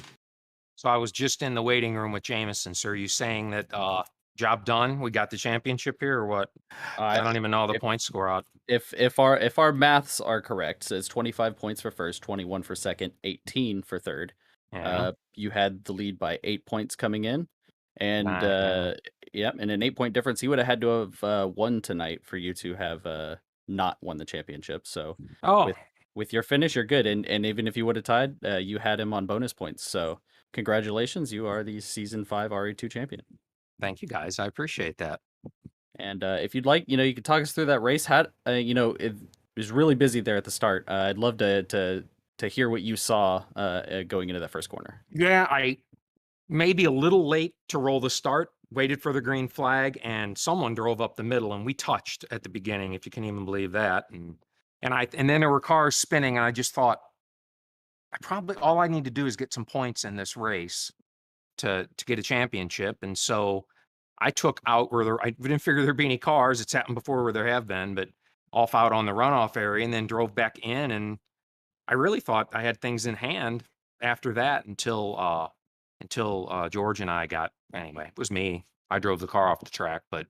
So I was just in the waiting room with Jameson. So are you saying that job done? We got the championship here, or what? I don't even know the point score out. If our maths are correct, so it's 25 points for first, 21 for second, 18 for third. Yeah. You had the lead by 8 points coming in, and and an 8-point difference. He would have had to have won tonight for you to have not won the championship. So with your finish, you're good. And even if you would have tied, you had him on bonus points. So congratulations, you are the Season 5 RE2 champion. Thank you, guys. I appreciate that. And if you'd like, you could talk us through that race. How, it was really busy there at the start. I'd love to hear what you saw going into that first corner. Yeah, I maybe a little late to roll the start, waited for the green flag, and someone drove up the middle, and we touched at the beginning, if you can even believe that. And then there were cars spinning, and I just thought, all I need to do is get some points in this race to get a championship. And so I took out I didn't figure there'd be any cars. It's happened before where there have been, but off out on the runoff area, and then drove back in. And I really thought I had things in hand after that until George and I anyway, it was me. I drove the car off the track, but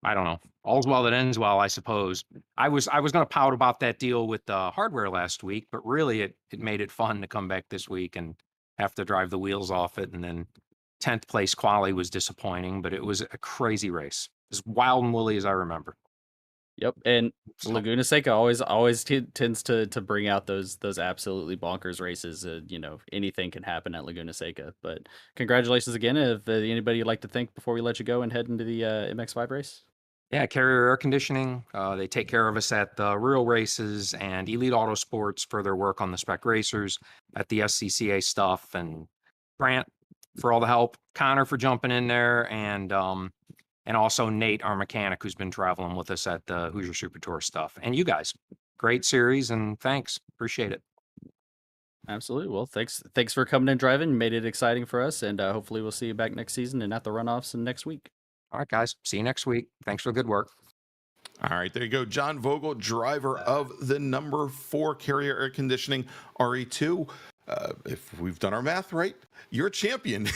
I don't know. All's well that ends well, I suppose. I was going to pout about that deal with the hardware last week, but really it made it fun to come back this week and have to drive the wheels off it. And then 10th place quali was disappointing, but it was a crazy race. As wild and woolly as I remember. Yep, and So- Laguna Seca always tends to bring out those absolutely bonkers races. Anything can happen at Laguna Seca. But congratulations again. If anybody you'd like to thank before we let you go and head into the MX5 race. Yeah, Carrier Air Conditioning. They take care of us at the real races, and Elite Autosports for their work on the Spec Racers at the SCCA stuff, and Grant for all the help, Connor for jumping in there, and also Nate, our mechanic, who's been traveling with us at the Hoosier Super Tour stuff. And you guys, great series, and thanks. Appreciate it. Absolutely. Well, thanks for coming and driving. You made it exciting for us, and hopefully we'll see you back next season and at the runoffs and next week. All right, guys. See you next week. Thanks for the good work. All right, there you go. John Vogel, driver of the number 4 Carrier Air Conditioning RE2. If we've done our math right, you're champion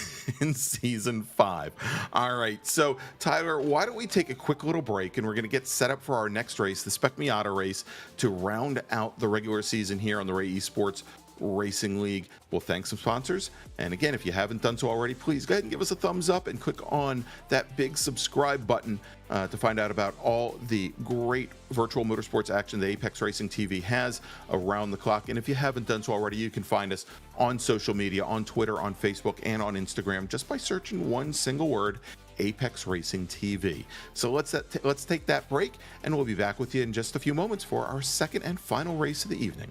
in season 5. All right, so Tyler, why don't we take a quick little break, and we're going to get set up for our next race, the Spec Miata race, to round out the regular season here on the Ray Esports Racing League. We'll thank some sponsors, and again, if you haven't done so already, please go ahead and give us a thumbs up and click on that big subscribe button to find out about all the great virtual motorsports action that Apex Racing TV has around the clock. And if you haven't done so already, you can find us on social media, on Twitter, on Facebook, and on Instagram, just by searching one single word, Apex Racing TV. So let's take that break, and we'll be back with you in just a few moments for our second and final race of the evening.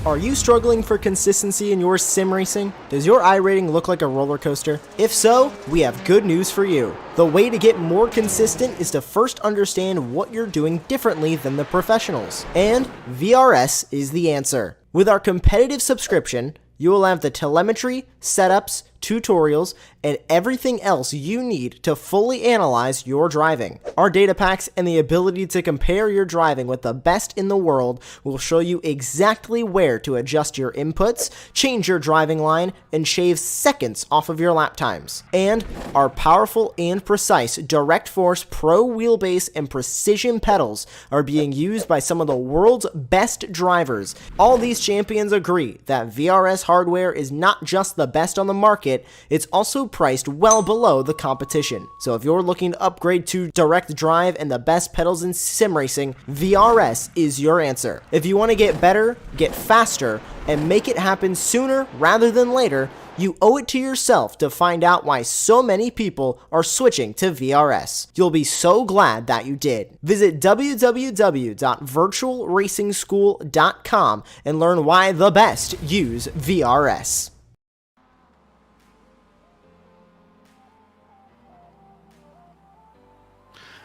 Are you struggling for consistency in your sim racing? Does your iRating look like a roller coaster? If so, we have good news for you. The way to get more consistent is to first understand what you're doing differently than the professionals. And VRS is the answer. With our competitive subscription, you will have the telemetry, setups, tutorials, and everything else you need to fully analyze your driving. Our data packs and the ability to compare your driving with the best in the world will show you exactly where to adjust your inputs, change your driving line, and shave seconds off of your lap times. And our powerful and precise Direct Force Pro wheelbase and precision pedals are being used by some of the world's best drivers. All these champions agree that VRS hardware is not just the best on the market, it's also priced well below the competition. So if you're looking to upgrade to direct drive and the best pedals in sim racing, VRS is your answer. If you want to get better, get faster, and make it happen sooner rather than later, you owe it to yourself to find out why so many people are switching to VRS. You'll be so glad that you did. Visit www.virtualracingschool.com and learn why the best use VRS.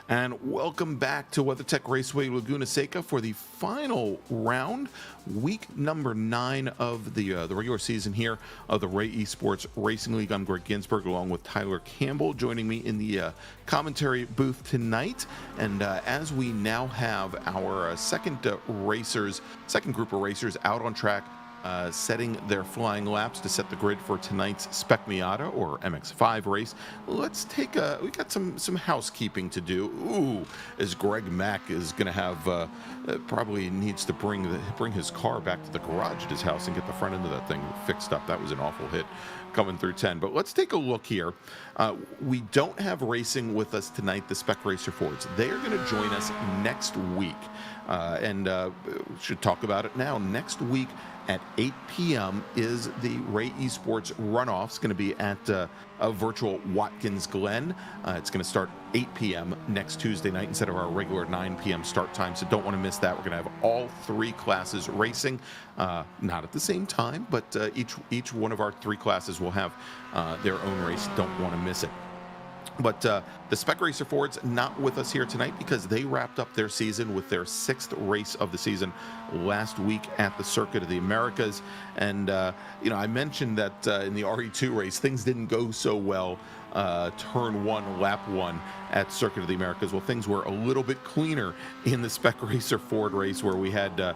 And welcome back to WeatherTech Raceway Laguna Seca for the final round, week number 9 of the regular season here of the Ray Esports Racing League. I'm Greg Ginsburg along with Tyler Campbell joining me in the commentary booth tonight. And as we now have our second group of racers out on track, setting their flying laps to set the grid for tonight's Spec Miata or MX5 race. Let's take we got some housekeeping to do. Ooh, as Greg Mack is going to have probably needs to bring his car back to the garage at his house and get the front end of that thing fixed up. That was an awful hit coming through 10. But let's take a look here. We don't have racing with us tonight, the Spec Racer Fords. They are going to join us next week. And should talk about it now. Next week at 8 p.m. is the Ray Esports runoff. It's going to be at a virtual Watkins Glen. It's going to start 8 p.m. next Tuesday night instead of our regular 9 p.m. start time. So don't want to miss that. We're going to have all 3 classes racing, not at the same time, but each one of our 3 classes will have their own race. Don't want to miss it. But the Spec Racer Fords not with us here tonight because they wrapped up their season with their 6th race of the season last week at the Circuit of the Americas. And, I mentioned that in the RE2 race, things didn't go so well. Turn 1, lap 1 at Circuit of the Americas. Well, things were a little bit cleaner in the Spec Racer Ford race where we had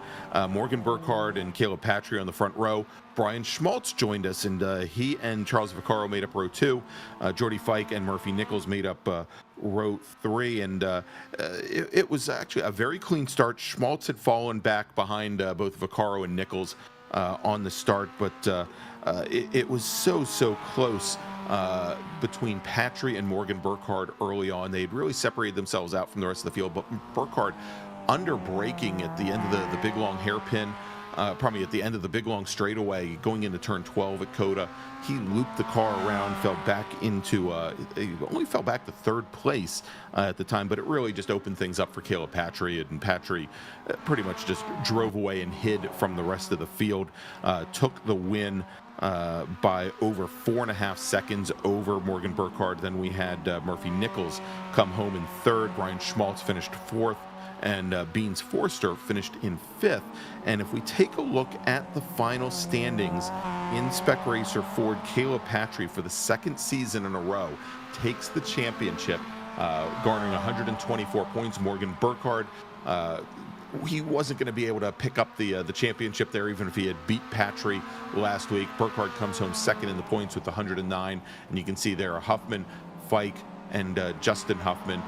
Morgan Burkhardt and Caleb Patry on the front row. Brian Schmaltz joined us, and he and Charles Vaccaro made up row 2. Jordy Fike and Murphy Nichols made up row 3, and it was actually a very clean start. Schmaltz had fallen back behind both Vaccaro and Nichols on the start, but it was so close between Patry and Morgan Burkhardt early on. They had really separated themselves out from the rest of the field, but Burkhardt under braking at the end of the big long hairpin, probably at the end of the big long straightaway going into turn 12 at Coda. He looped the car around, fell back into he only fell back to 3rd place at the time, but it really just opened things up for Caleb Patry, and Patry pretty much just drove away and hid from the rest of the field, took the win by over 4.5 seconds over Morgan Burkhardt. Then we had Murphy Nichols come home in 3rd. Brian Schmaltz finished 4th. And Beans Forster finished in 5th. And if we take a look at the final standings in Spec Racer Ford, Caleb Patry for the 2nd season in a row takes the championship, garnering 124 points. Morgan Burkhardt, he wasn't going to be able to pick up the championship there, even if he had beat Patry last week. Burkhardt comes home 2nd in the points with 109, and you can see there Huffman, Fike, and Justin Huffman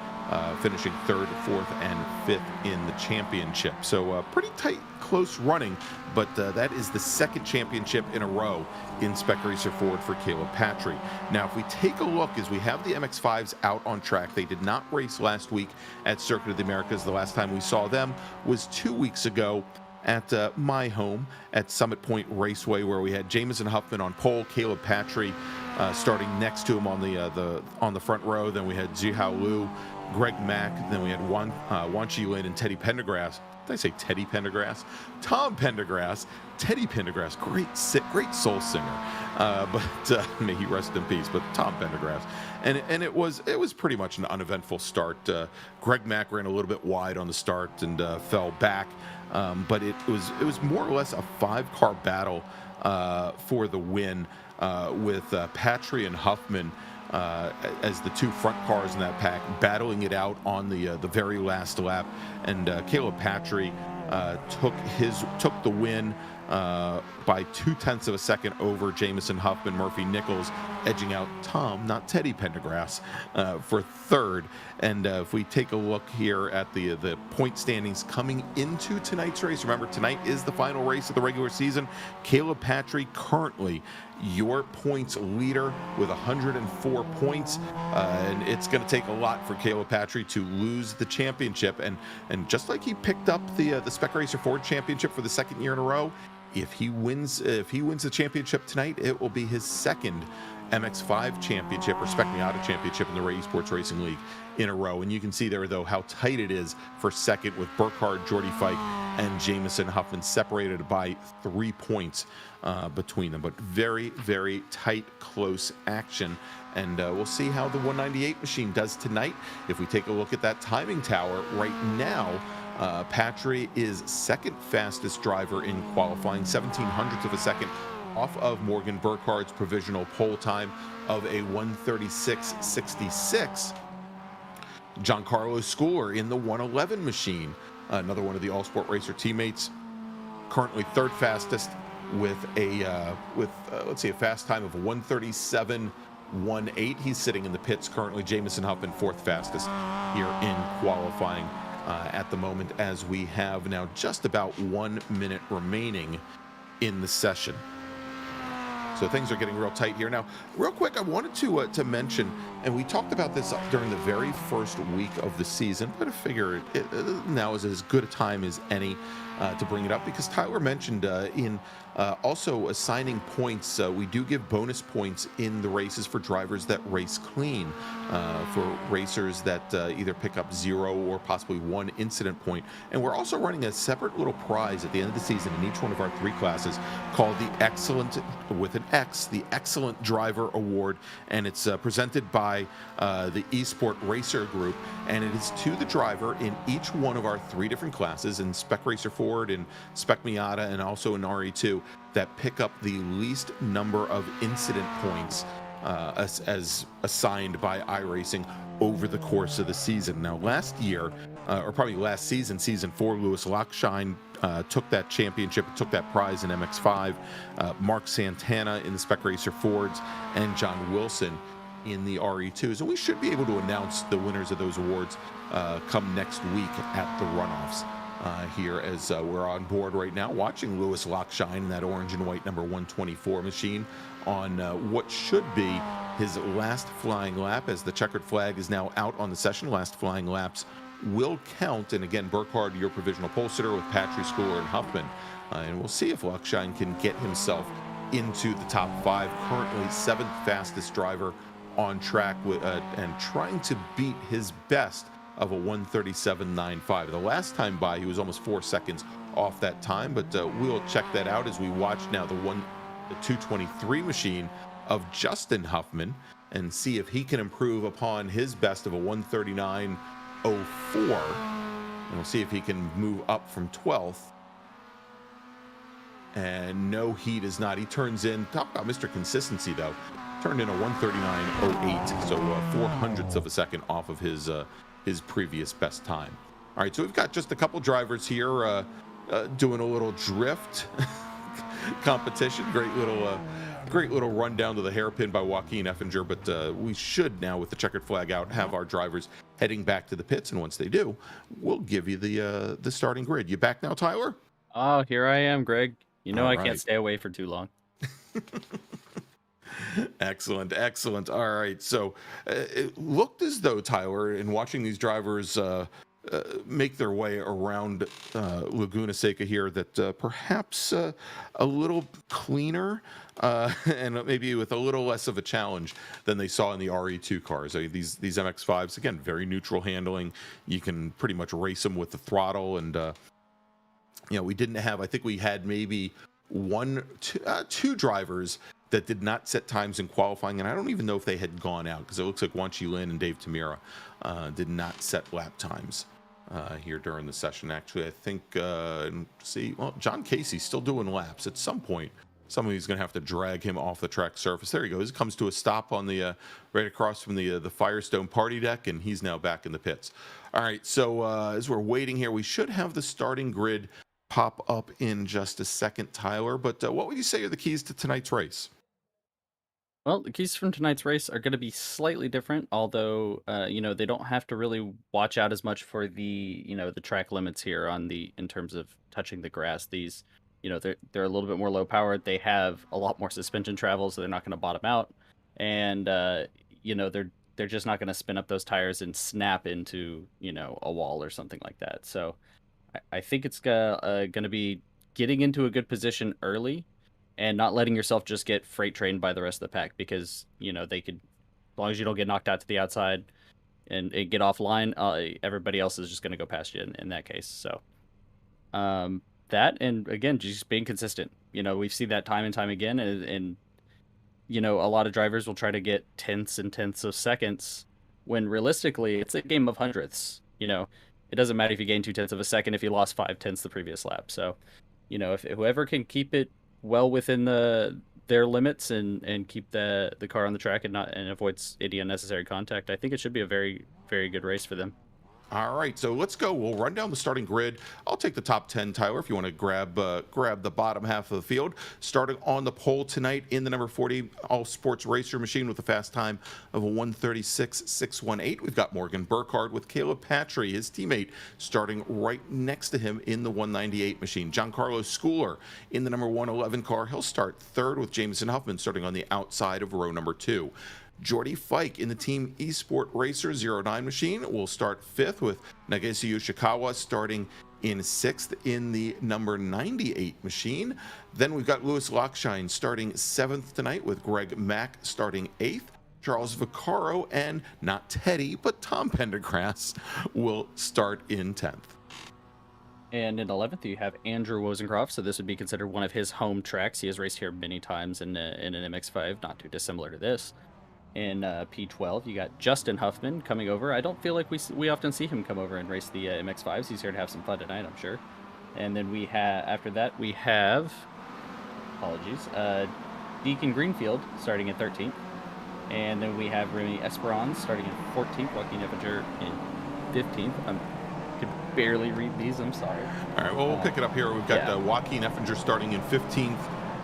finishing 3rd, 4th, and 5th in the championship. So pretty tight, close running, but that is the 2nd championship in a row in Spec Racer Ford for Caleb Patry. Now, if we take a look, as we have the MX-5s out on track, they did not race last week at Circuit of the Americas. The last time we saw them was 2 weeks ago at my home at Summit Point Raceway, where we had Jameson Huffman on pole, Caleb Patry starting next to him on the front row. Then we had Zihao Liu, Greg Mack. Then we had Wan Chi Lin and Teddy Pendergrass. Did I say Teddy Pendergrass? Tom Pendergrass. Teddy Pendergrass, great soul singer. But may he rest in peace. But Tom Pendergrass, and it was pretty much an uneventful start. Greg Mack ran a little bit wide on the start and fell back, but it was more or less a 5-car battle for the win, with Patry and Huffman as the 2 front cars in that pack, battling it out on the very last lap. And Caleb Patry took the win by 0.2 of a second over Jameson Huffman. Murphy Nichols edging out Tom, not Teddy Pendergrass, for third. And if we take a look here at the point standings coming into tonight's race, remember tonight is the final race of the regular season. Caleb Patry currently your points leader with 104 points, and it's going to take a lot for Caleb Patry to lose the championship. And just like he picked up the Spec Racer Ford championship for the second year in a row, if he wins the championship tonight, it will be his second MX5 championship or Spec Miata championship in the Ray Esports Racing League in a row. And you can see there, though, how tight it is for second, with Burkhardt, Jordy Fike, and Jameson Huffman separated by 3 points between them. But very, very tight, close action. And we'll see how the 198 machine does tonight. If we take a look at that timing tower right now, Patry is second fastest driver in qualifying, 0.17 of a second off of Morgan Burkhardt's provisional pole time of a 1:36.66. Giancarlo Schooler in the 111 machine, another one of the All Sport Racer teammates, currently third fastest with a let's see, a fast time of 1:37.18. He's sitting in the pits currently. Jameson Huffman fourth fastest here in qualifying at the moment, as we have now just about 1 minute remaining in the session. So things are getting real tight here. Now, real quick, I wanted to mention, and we talked about this during the very first week of the season, but I figure now is as good a time as any to bring it up, because Tyler mentioned in also assigning points, we do give bonus points in the races for drivers that race clean, for racers that either pick up 0 or possibly 1 incident point. And we're also running a separate little prize at the end of the season in each one of our 3 classes called the Excellent, with an X, the Excellent Driver Award. And it's presented by the Esport Racer Group, and it is to the driver in each one of our 3 different classes, in Spec Racer Ford, in Spec Miata, and also in RE2, that pick up the least number of incident points as assigned by iRacing over the course of the season. Now, last year, or probably last season, season 4, Lewis Lockshine took that championship, took that prize in MX5. Mark Santana in the Spec Racer Fords, and John Wilson in the RE2s. And we should be able to announce the winners of those awards come next week at the runoffs. Here, as we're on board right now watching Lewis Lockshine in that orange and white number 124 machine on what should be his last flying lap, as the checkered flag is now out on the session. Last flying laps will count. And again, Burkhardt, your provisional pole sitter, with Patry, Schooler, and Huffman. And we'll see if Lockshine can get himself into the top 5. Currently 7th fastest driver on track with, and trying to beat his best of a 1:37.95. The last time by, he was almost 4 seconds off that time, but we'll check that out as we watch now the 2:23 machine of Justin Huffman, and see if he can improve upon his best of a 1:39.04. And we'll see if he can move up from 12th. And no, he does not. He turns in, talk about Mr. Consistency though, turned in a 1:39.08, so 0.04 of a second off of his previous best time. All right, so we've got just a couple drivers here doing a little drift competition. Great little run down to the hairpin by Joaquin Effinger, but we should now, with the checkered flag out, have our drivers heading back to the pits, and once they do, we'll give you the starting grid. You back now, Tyler? Oh, here I am, Greg. You know, All I can't right. stay away for too long. Excellent. All right, so it looked as though, Tyler, in watching these drivers make their way around Laguna Seca here, that perhaps a little cleaner and maybe with a little less of a challenge than they saw in the RE2 cars. I mean, these MX5s, again, very neutral handling. You can pretty much race them with the throttle, and we didn't have, I think we had maybe two drivers that did not set times in qualifying, and I don't even know if they had gone out, because it looks like Wan Chi Lin and Dave Tamira did not set lap times here during the session. Actually, I think, John Casey's still doing laps. At some point, Somebody's going to have to drag him off the track surface. There he goes. He comes to a stop on the right across from the Firestone party deck, and he's now back in the pits. All right, so as we're waiting here, we should have the starting grid pop up in just a second, Tyler. But what would you say are the keys to tonight's race? Well, the keys from tonight's race are going to be slightly different, although they don't have to really watch out as much for the the track limits here in terms of touching the grass. These, they're a little bit more low powered. They have a lot more suspension travel, so they're not going to bottom out, and they're just not going to spin up those tires and snap into a wall or something like that. So I think it's going to be getting into a good position early and not letting yourself just get freight trained by the rest of the pack, because they could, as long as you don't get knocked out to the outside and get offline, everybody else is just going to go past you in that case. So that, and again, just being consistent. We've seen that time and time again, and a lot of drivers will try to get tenths and tenths of seconds when realistically it's a game of hundredths. It doesn't matter if you gain 2/10 of a second if you lost 5/10 the previous lap. So if whoever can keep it well within their limits and keep the car on the track and avoids any unnecessary contact, I think it should be a very, very good race for them. All right, so let's go. We'll run down the starting grid. I'll take the top 10, Tyler, if you want to grab the bottom half of the field. Starting on the pole tonight in the number 40 All Sports Racer machine with a fast time of a 1:36.618. We've got Morgan Burkhardt with Caleb Patry, his teammate, starting right next to him in the 198 machine. Giancarlo Schooler in the number 111 car. He'll start third with Jameson Huffman starting on the outside of row number 2. Jordy Fike in the Team Esports Racer 09 machine will start fifth, with Nagase Yoshikawa starting in sixth in the number 98 machine. Then we've got Lewis Lockshine starting seventh tonight, with Greg Mack starting eighth. Charles Vaccaro and not Teddy, but Tom Pendergrass will start in 10th. And in 11th, you have Andrew Wozencroft, so this would be considered one of his home tracks. He has raced here many times in an MX-5, not too dissimilar to this. In P12, you got Justin Huffman coming over. I don't feel like we often see him come over and race the MX-5s. He's here to have some fun tonight, I'm sure. And then after that, we have, Deacon Greenfield starting in 13th. And then we have Remy Esperance starting in 14th, Joaquin Effinger in 15th. I could barely read these, I'm sorry. All right, well, we'll pick it up here. We've got Joaquin Effinger starting in 15th,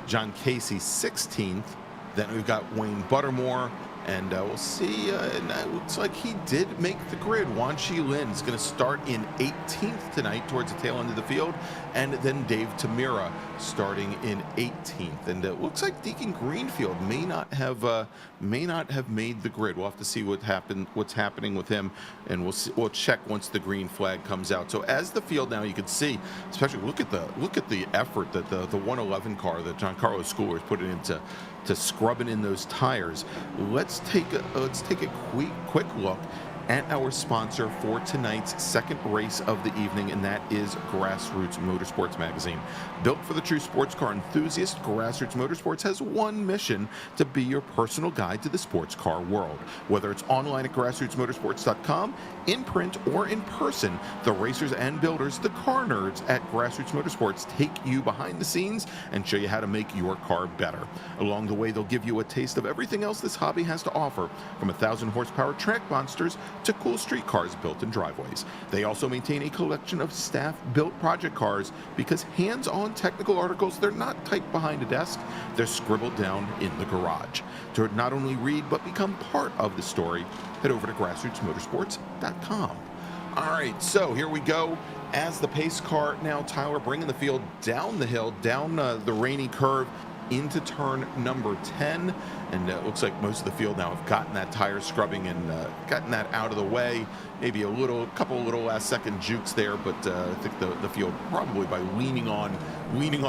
John Casey 16th. Then we've got Wayne Buttermore, and we'll see. And it looks like he did make the grid. Wan Chi Lin is going to start in 18th tonight towards the tail end of the field, and then Dave Tamira starting in 18th. And it looks like Deacon Greenfield may not have made the grid. We'll have to see what's happening with him, and we'll check once the green flag comes out. So as the field now, you can see, especially look at the effort that the 111 car that Giancarlo Schooler is putting into scrubbing in those tires. Let's take a quick look at our sponsor for tonight's second race of the evening, and that is Grassroots Motorsports Magazine. Built for the true sports car enthusiast, Grassroots Motorsports has one mission: to be your personal guide to the sports car world. Whether it's online at grassrootsmotorsports.com, in print, or in person, the racers and builders, the car nerds at Grassroots Motorsports, take you behind the scenes and show you how to make your car better. Along the way, they'll give you a taste of everything else this hobby has to offer, from 1,000 horsepower track monsters to cool street cars built in driveways. They also maintain a collection of staff-built project cars, because hands-on technical articles, they're not typed behind a desk, they're scribbled down in the garage. To not only read, but become part of the story, head over to grassrootsmotorsports.com. All right, so here we go. As the pace car now, Tyler, bringing the field down the hill, down the rainy curve, into turn number 10, and it looks like most of the field now have gotten that tire scrubbing and gotten that out of the way. Maybe a couple little last second jukes there, but I think the field, probably by leaning on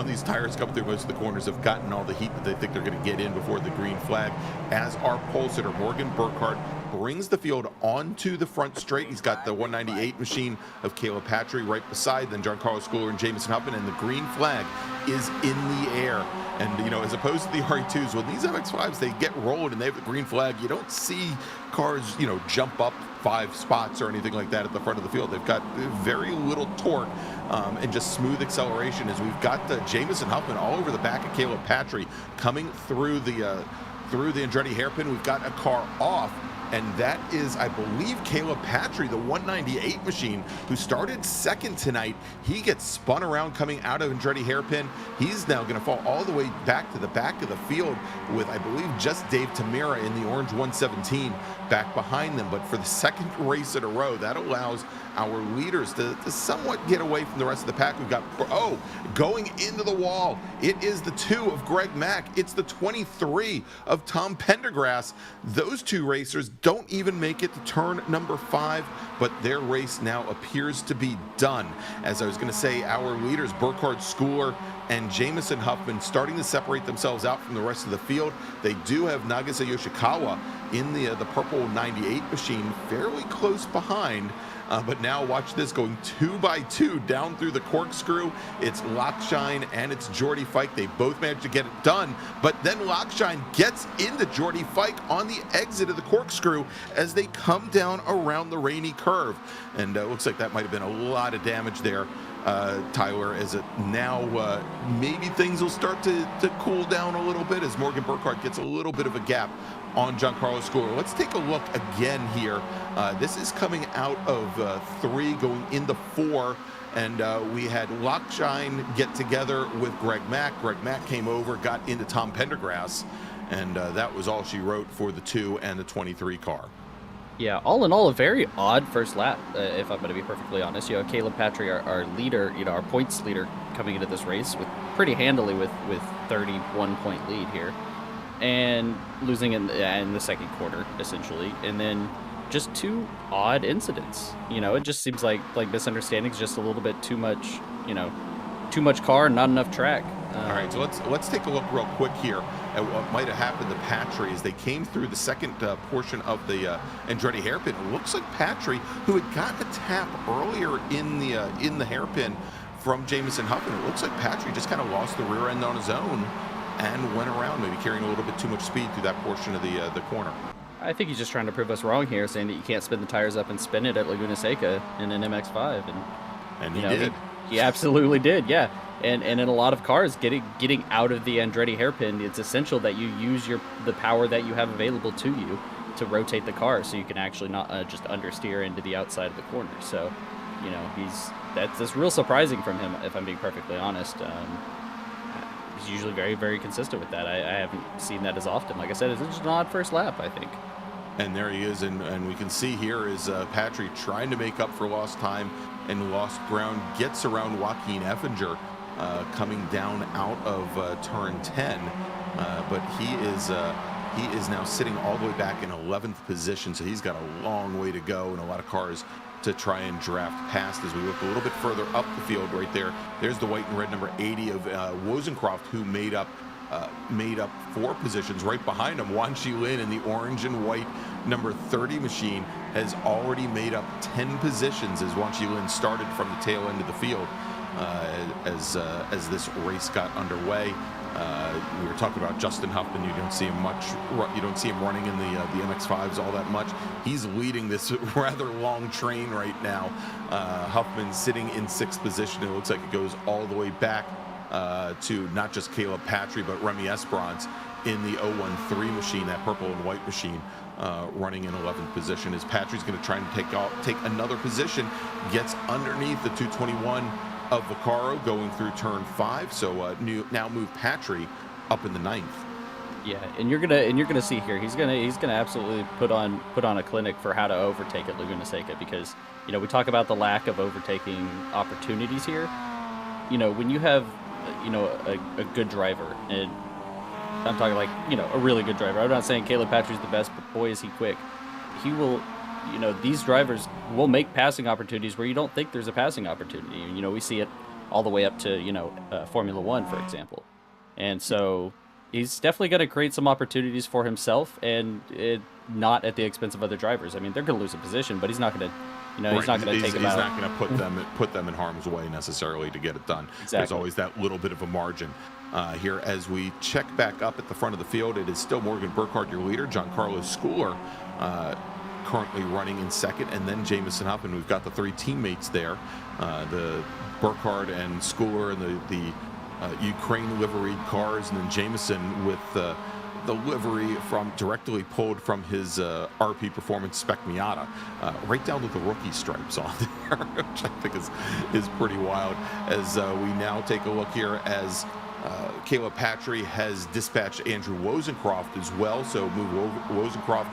these tires coming through most of the corners, have gotten all the heat that they think they're going to get in before the green flag. As our pole sitter Morgan Burkhardt brings the field onto the front straight, he's got the 198 machine of Caleb Patry right beside, then Giancarlo Schooler and Jameson Huffman, and the green flag is in the air. And you know, as opposed to the RE2s, when these MX-5s, they get rolling and they have the green flag, you don't see cars, you know, jump up 5 spots or anything like that at the front of the field. They've got very little torque and just smooth acceleration, as we've got Jameson Huffman all over the back of Caleb Patry coming through the Andretti hairpin. We've got a car off, and that is, I believe, Caleb Patry, the 198 machine, who started second tonight. He gets spun around coming out of Andretti hairpin. He's now going to fall all the way back to the back of the field with, I believe, just Dave Tamira in the orange 117 back behind them. But for the second race in a row, that allows our leaders to somewhat get away from the rest of the pack. We've got, going into the wall. It is the 2 of Greg Mack. It's the 23 of Tom Pendergrass. Those two racers don't even make it to turn number 5, but their race now appears to be done. As I was going to say, our leaders, Burkhard Schooler and Jameson Huffman, starting to separate themselves out from the rest of the field. They do have Nagisa Yoshikawa in the purple 98 machine fairly close behind. But now watch this, going 2 by 2 down through the corkscrew. It's Lockshine and it's Jordy Fike. They both managed to get it done, but then Lockshine gets into Jordy Fike on the exit of the corkscrew as they come down around the rainy curve. And it looks like that might have been a lot of damage there, Tyler, as it now maybe things will start to cool down a little bit as Morgan Burkhardt gets a little bit of a gap on Giancarlo Schooler. Let's take a look again here. This is coming out of 3 going into 4, and we had Lockshine get together with Greg Mack. Greg Mack came over, got into Tom Pendergrass, and that was all she wrote for the 2 and the 23 car. Yeah, all in all, a very odd first lap, if I'm going to be perfectly honest. You know, Caleb Patry, our leader, you know, our points leader coming into this race with pretty handily with 31-point lead here, and losing in the second quarter, essentially. And then just 2 odd incidents. You know, it just seems like misunderstandings, just a little bit too much, you know, too much car, not enough track. All right, so let's take a look real quick here at what might have happened to Patry as they came through the second portion of the Andretti hairpin. It looks like Patry, who had gotten a tap earlier in the hairpin from Jameson Huffman, it looks like Patry just kind of lost the rear end on his own and went around, maybe carrying a little bit too much speed through that portion of the corner. I think he's just trying to prove us wrong here, saying that you can't spin the tires up and spin it at Laguna Seca in an MX-5, and he did. He absolutely did, yeah. And in a lot of cars, getting out of the Andretti hairpin, it's essential that you use the power that you have available to you to rotate the car, so you can actually not just understeer into the outside of the corner. So, you know, that's real surprising from him, if I'm being perfectly honest. He's usually very, very consistent with that. I haven't seen that as often. Like I said, it's just an odd first lap, I think. And there he is, and we can see here is Patry trying to make up for lost time and lost ground, gets around Joaquin Effinger coming down out of turn 10, but he is now sitting all the way back in 11th position, so he's got a long way to go and a lot of cars to try and draft past. As we look a little bit further up the field right there, there's the white and red number 80 of Wozencroft, who made up 4 positions. Right behind him, Wan Shi Lin in the orange and white number 30 machine has already made up 10 positions as Wan Shi Lin started from the tail end of the field as this race got underway. We were talking about Justin Huffman. You don't see him much. You don't see him running in the MX-5s all that much. He's leading this rather long train right now. Huffman sitting in 6th position. It looks like it goes all the way back to not just Caleb Patry, but Remy Esperance in the 013 machine, that purple and white machine, running in 11th position. As Patry's going to try and take another position, gets underneath the 221 of Vaccaro going through turn 5. So now move Patry up in the 9th. Yeah, and you're gonna see here he's gonna absolutely put on a clinic for how to overtake at Laguna Seca, because, you know, we talk about the lack of overtaking opportunities here. You know, when you have, you know, a good driver, and I'm talking like, you know, a really good driver. I'm not saying Caleb Patry's the best, but boy is he quick. He will, you know, these drivers will make passing opportunities where you don't think there's a passing opportunity. You know, we see it all the way up to, you know, Formula One, for example. And so he's definitely going to create some opportunities for himself, and not at the expense of other drivers. I mean, they're going to lose a position, but he's not going to He's not going to take them out. He's not going to put them in harm's way necessarily to get it done. Exactly. There's always that little bit of a margin. Here, as we check back up at the front of the field, it is still Morgan Burkhardt, your leader. Giancarlo Schooler currently running in second, and then Jameson Huffman. We've got the three teammates there, the Burkhardt and Schooler and the Ukraine liveried cars, and then Jameson with the livery directly pulled from his RP Performance Spec Miata, right down to the rookie stripes on there, which I think is pretty wild. As we now take a look here, as Caleb Patry has dispatched Andrew Wozencroft as well, so move Wozencroft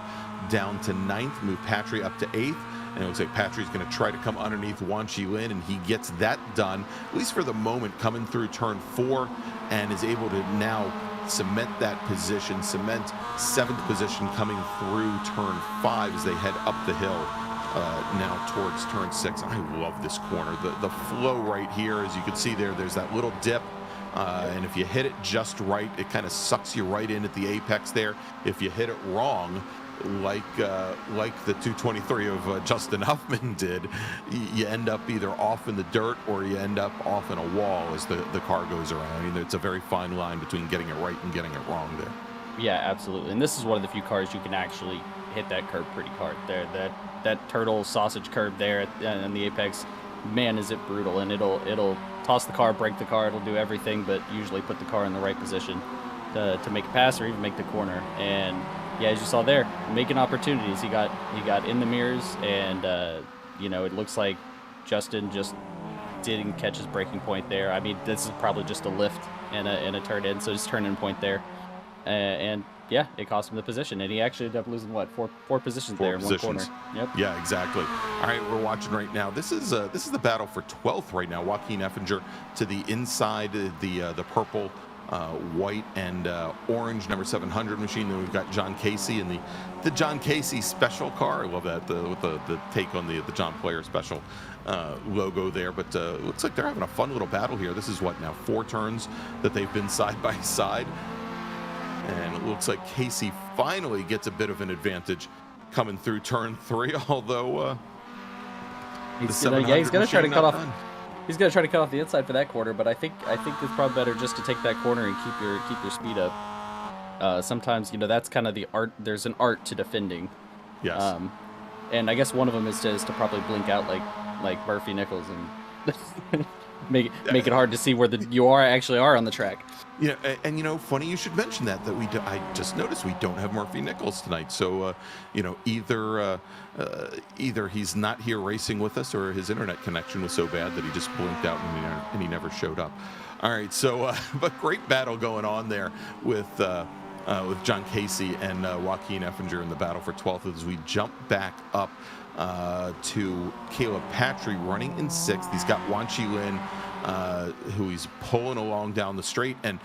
down to 9th, move Patry up to 8th, and it looks like Patry's going to try to come underneath Wan Chi Lin, and he gets that done, at least for the moment, coming through turn 4, and is able to now cement that position, cement 7th position coming through turn 5 as they head up the hill now towards turn 6. I love this corner. The flow right here, as you can see there's that little dip. And if you hit it just right, it kind of sucks you right in at the apex there. If you hit it wrong, like the 223 of Justin Huffman did, you end up either off in the dirt or you end up off in a wall as the car goes around. I mean, it's a very fine line between getting it right and getting it wrong there. Yeah, absolutely. And this is one of the few cars you can actually hit that curb pretty hard there. That turtle sausage curb there in the apex, man, is it brutal. And it'll toss the car, break the car, it'll do everything but usually put the car in the right position to make a pass or even make the corner. And yeah, as you saw there, making opportunities. He got in the mirrors, and it looks like Justin just didn't catch his braking point there. I mean, this is probably just a lift and a turn in, so his turn-in point there, and yeah, it cost him the position, and he actually ended up losing four positions there in one corner. Yep. Yeah, exactly. All right, we're watching right now. This is the battle for 12th right now. Joaquin Effinger to the inside, the purple, white and orange number 700 machine. Then we've got John Casey in the John Casey special car. I love that with the take on the John Player special logo there. But it looks like they're having a fun little battle here. This is what now 4 turns that they've been side by side, and it looks like Casey finally gets a bit of an advantage coming through turn 3. Although he's going to try to cut off. He's going to try to cut off the inside for that corner, but I think it's probably better just to take that corner and keep your speed up. Sometimes that's kind of the art. There's an art to defending. Yes. And I guess one of them is to probably blink out like Murphy Nichols and make it hard to see where you actually are on the track. Yeah, and funny you should mention that I just noticed we don't have Murphy Nichols tonight. So either he's not here racing with us, or his internet connection was so bad that he just blinked out and he never showed up. All right, so but great battle going on there with John Casey and Joaquin Effinger in the battle for 12th as we jump back up to Caleb Patry running in 6th. He's wan Chi Lin, who he's pulling along down the straight, and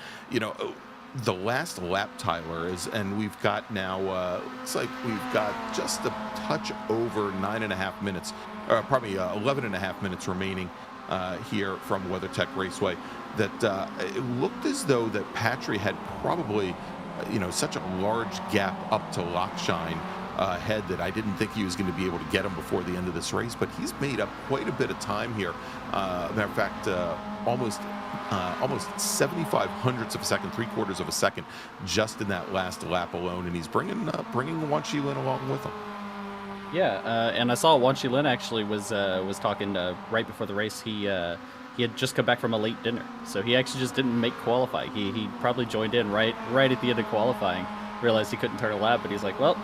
the last lap, Tyler, and we've got now looks like we've got just a touch over 9.5 minutes, probably 11.5 minutes remaining here from WeatherTech Raceway. That it looked as though that Patry had probably such a large gap up to Lockshine ahead that I didn't think he was going to be able to get him before the end of this race, but he's made up quite a bit of time here. Matter of fact, almost 75 hundredths of a second, 3/4 of a second, just in that last lap alone, and he's bringing Wan Chi Lin along with him. Yeah, and I saw Wan Chi Lin actually was talking right before the race. He had just come back from a late dinner, so he actually just didn't make qualifying. He probably joined in right at the end of qualifying, realized he couldn't turn a lap, but he's like, well,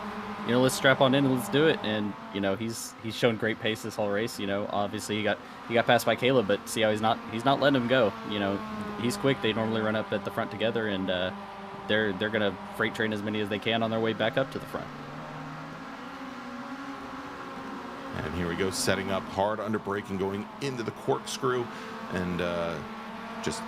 let's strap on in and let's do it. And he's shown great pace this whole race. Obviously he got passed by Caleb, but see how he's not letting him go. He's quick. They normally run up at the front together, and they're gonna freight train as many as they can on their way back up to the front. And here we go, setting up hard under brake and going into the corkscrew, and just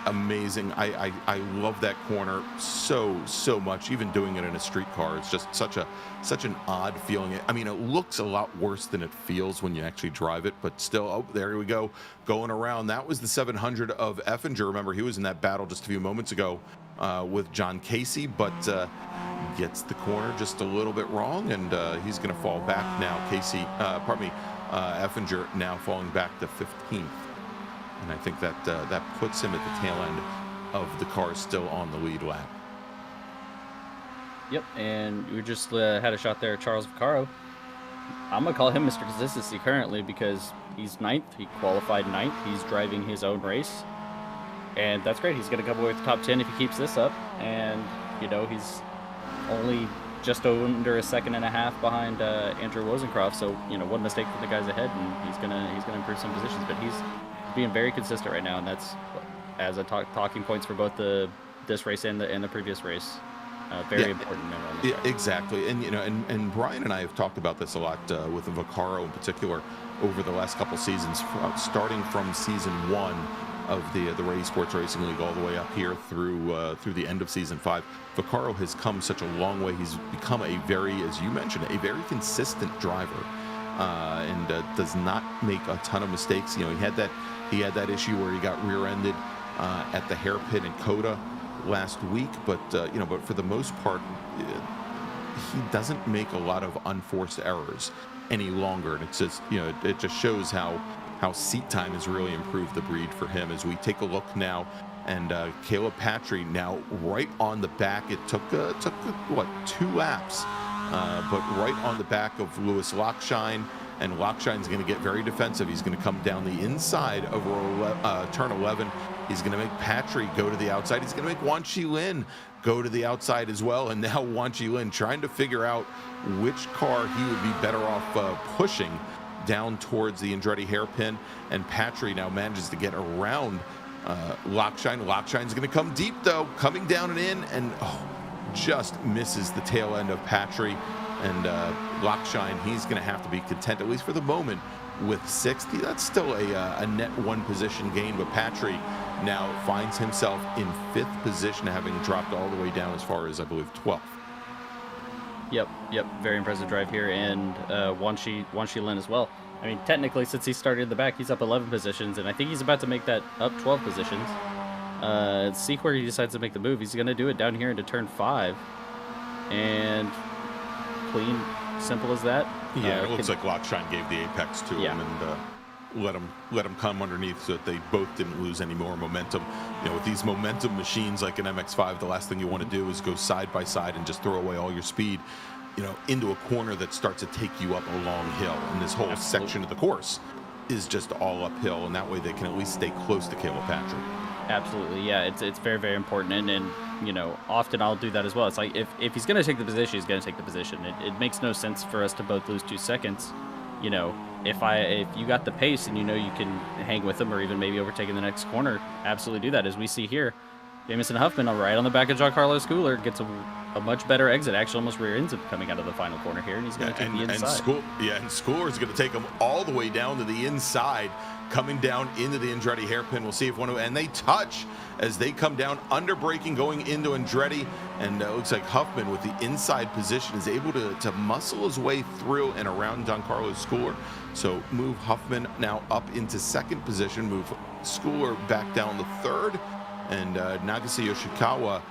amazing. I love that corner so much. Even doing it in a street car, it's just such an odd feeling. I mean, it looks a lot worse than it feels when you actually drive it, but still. Oh, there we go, going around. That was the 700 of Effinger. Remember, he was in that battle just a few moments ago with John Casey, but gets the corner just a little bit wrong, and he's going to fall back now. Effinger now falling back to 15th. And I think that that puts him at the tail end of the cars still on the lead lap. Yep, and we just had a shot there, Charles Vaccaro. I'm going to call him Mr. Consistency currently because he's 9th. He qualified 9th. He's driving his own race. And that's great. He's going to come away with the top 10 if he keeps this up. And, you know, he's only just under a second and a half behind Andrew Wozencroft. So, you know, one mistake for the guys ahead, and he's gonna improve some positions. But he's being very consistent right now, and that's as a talking points for both this race and the previous race. Very important. Yeah, exactly. And you know, and Brian and I have talked about this a lot with Vaccaro in particular over the last couple seasons, starting from season 1 of the Ray Esports Racing League all the way up here through the end of season 5. Vaccaro has come such a long way. He's become a very, as you mentioned, a very consistent driver, and does not make a ton of mistakes. You know, he had that issue where he got rear-ended at the hairpin in Coda last week, but you know, but for the most part, he doesn't make a lot of unforced errors any longer, and it's just, you know, it just shows how seat time has really improved the breed for him. As we take a look now, and Caleb Patry now right on the back. It took what, 2 laps, but right on the back of Lewis Lockshine, and Lockshine's going to get very defensive. He's going to come down the inside of turn 11. He's going to make Patry go to the outside. He's going to make Wan Chi Lin go to the outside as well. And now Wan Chi Lin trying to figure out which car he would be better off pushing down towards the Andretti hairpin. And Patry now manages to get around Lockshine. Lockshine's going to come deep, though, coming down and in, and just misses the tail end of Patry. And Lockshine, he's going to have to be content, at least for the moment, with 6th. That's still a net 1 position gain, but Patry now finds himself in 5th position, having dropped all the way down as far as, I believe, 12th. Yep, very impressive drive here, and Wan Chi Lin as well. I mean, technically, since he started in the back, he's up 11 positions, and I think he's about to make that up 12 positions. See where he decides to make the move. He's going to do it down here into turn 5, and clean, simple as that. Yeah, it looks like Lockshine gave the apex to him and let him come underneath so that they both didn't lose any more momentum. You know, with these momentum machines like an MX-5, the last thing you want to do is go side by side and just throw away all your speed, you know, into a corner that starts to take you up a long hill. And this whole section of the course is just all uphill, and that way they can at least stay close to Caleb Patry. Absolutely, yeah. It's very, very important, and you know, often I'll do that as well. It's like if he's going to take the position, he's going to take the position. It makes no sense for us to both lose 2 seconds. You know, if you got the pace and you know you can hang with him or even maybe overtake in the next corner, absolutely do that. As we see here, Jameson Huffman right on the back of Giancarlo Schooler gets a much better exit. Actually, almost rear ends him coming out of the final corner here, and he's going to take the inside. And Schooler's going to take him all the way down to the inside, coming down into the Andretti hairpin. We'll see if and they touch as they come down, under braking, going into Andretti, and it looks like Huffman with the inside position is able to muscle his way through and around Giancarlo Schooler. So move Huffman now up into 2nd position, move Schooler back down to 3rd, and Nagase Yoshikawa,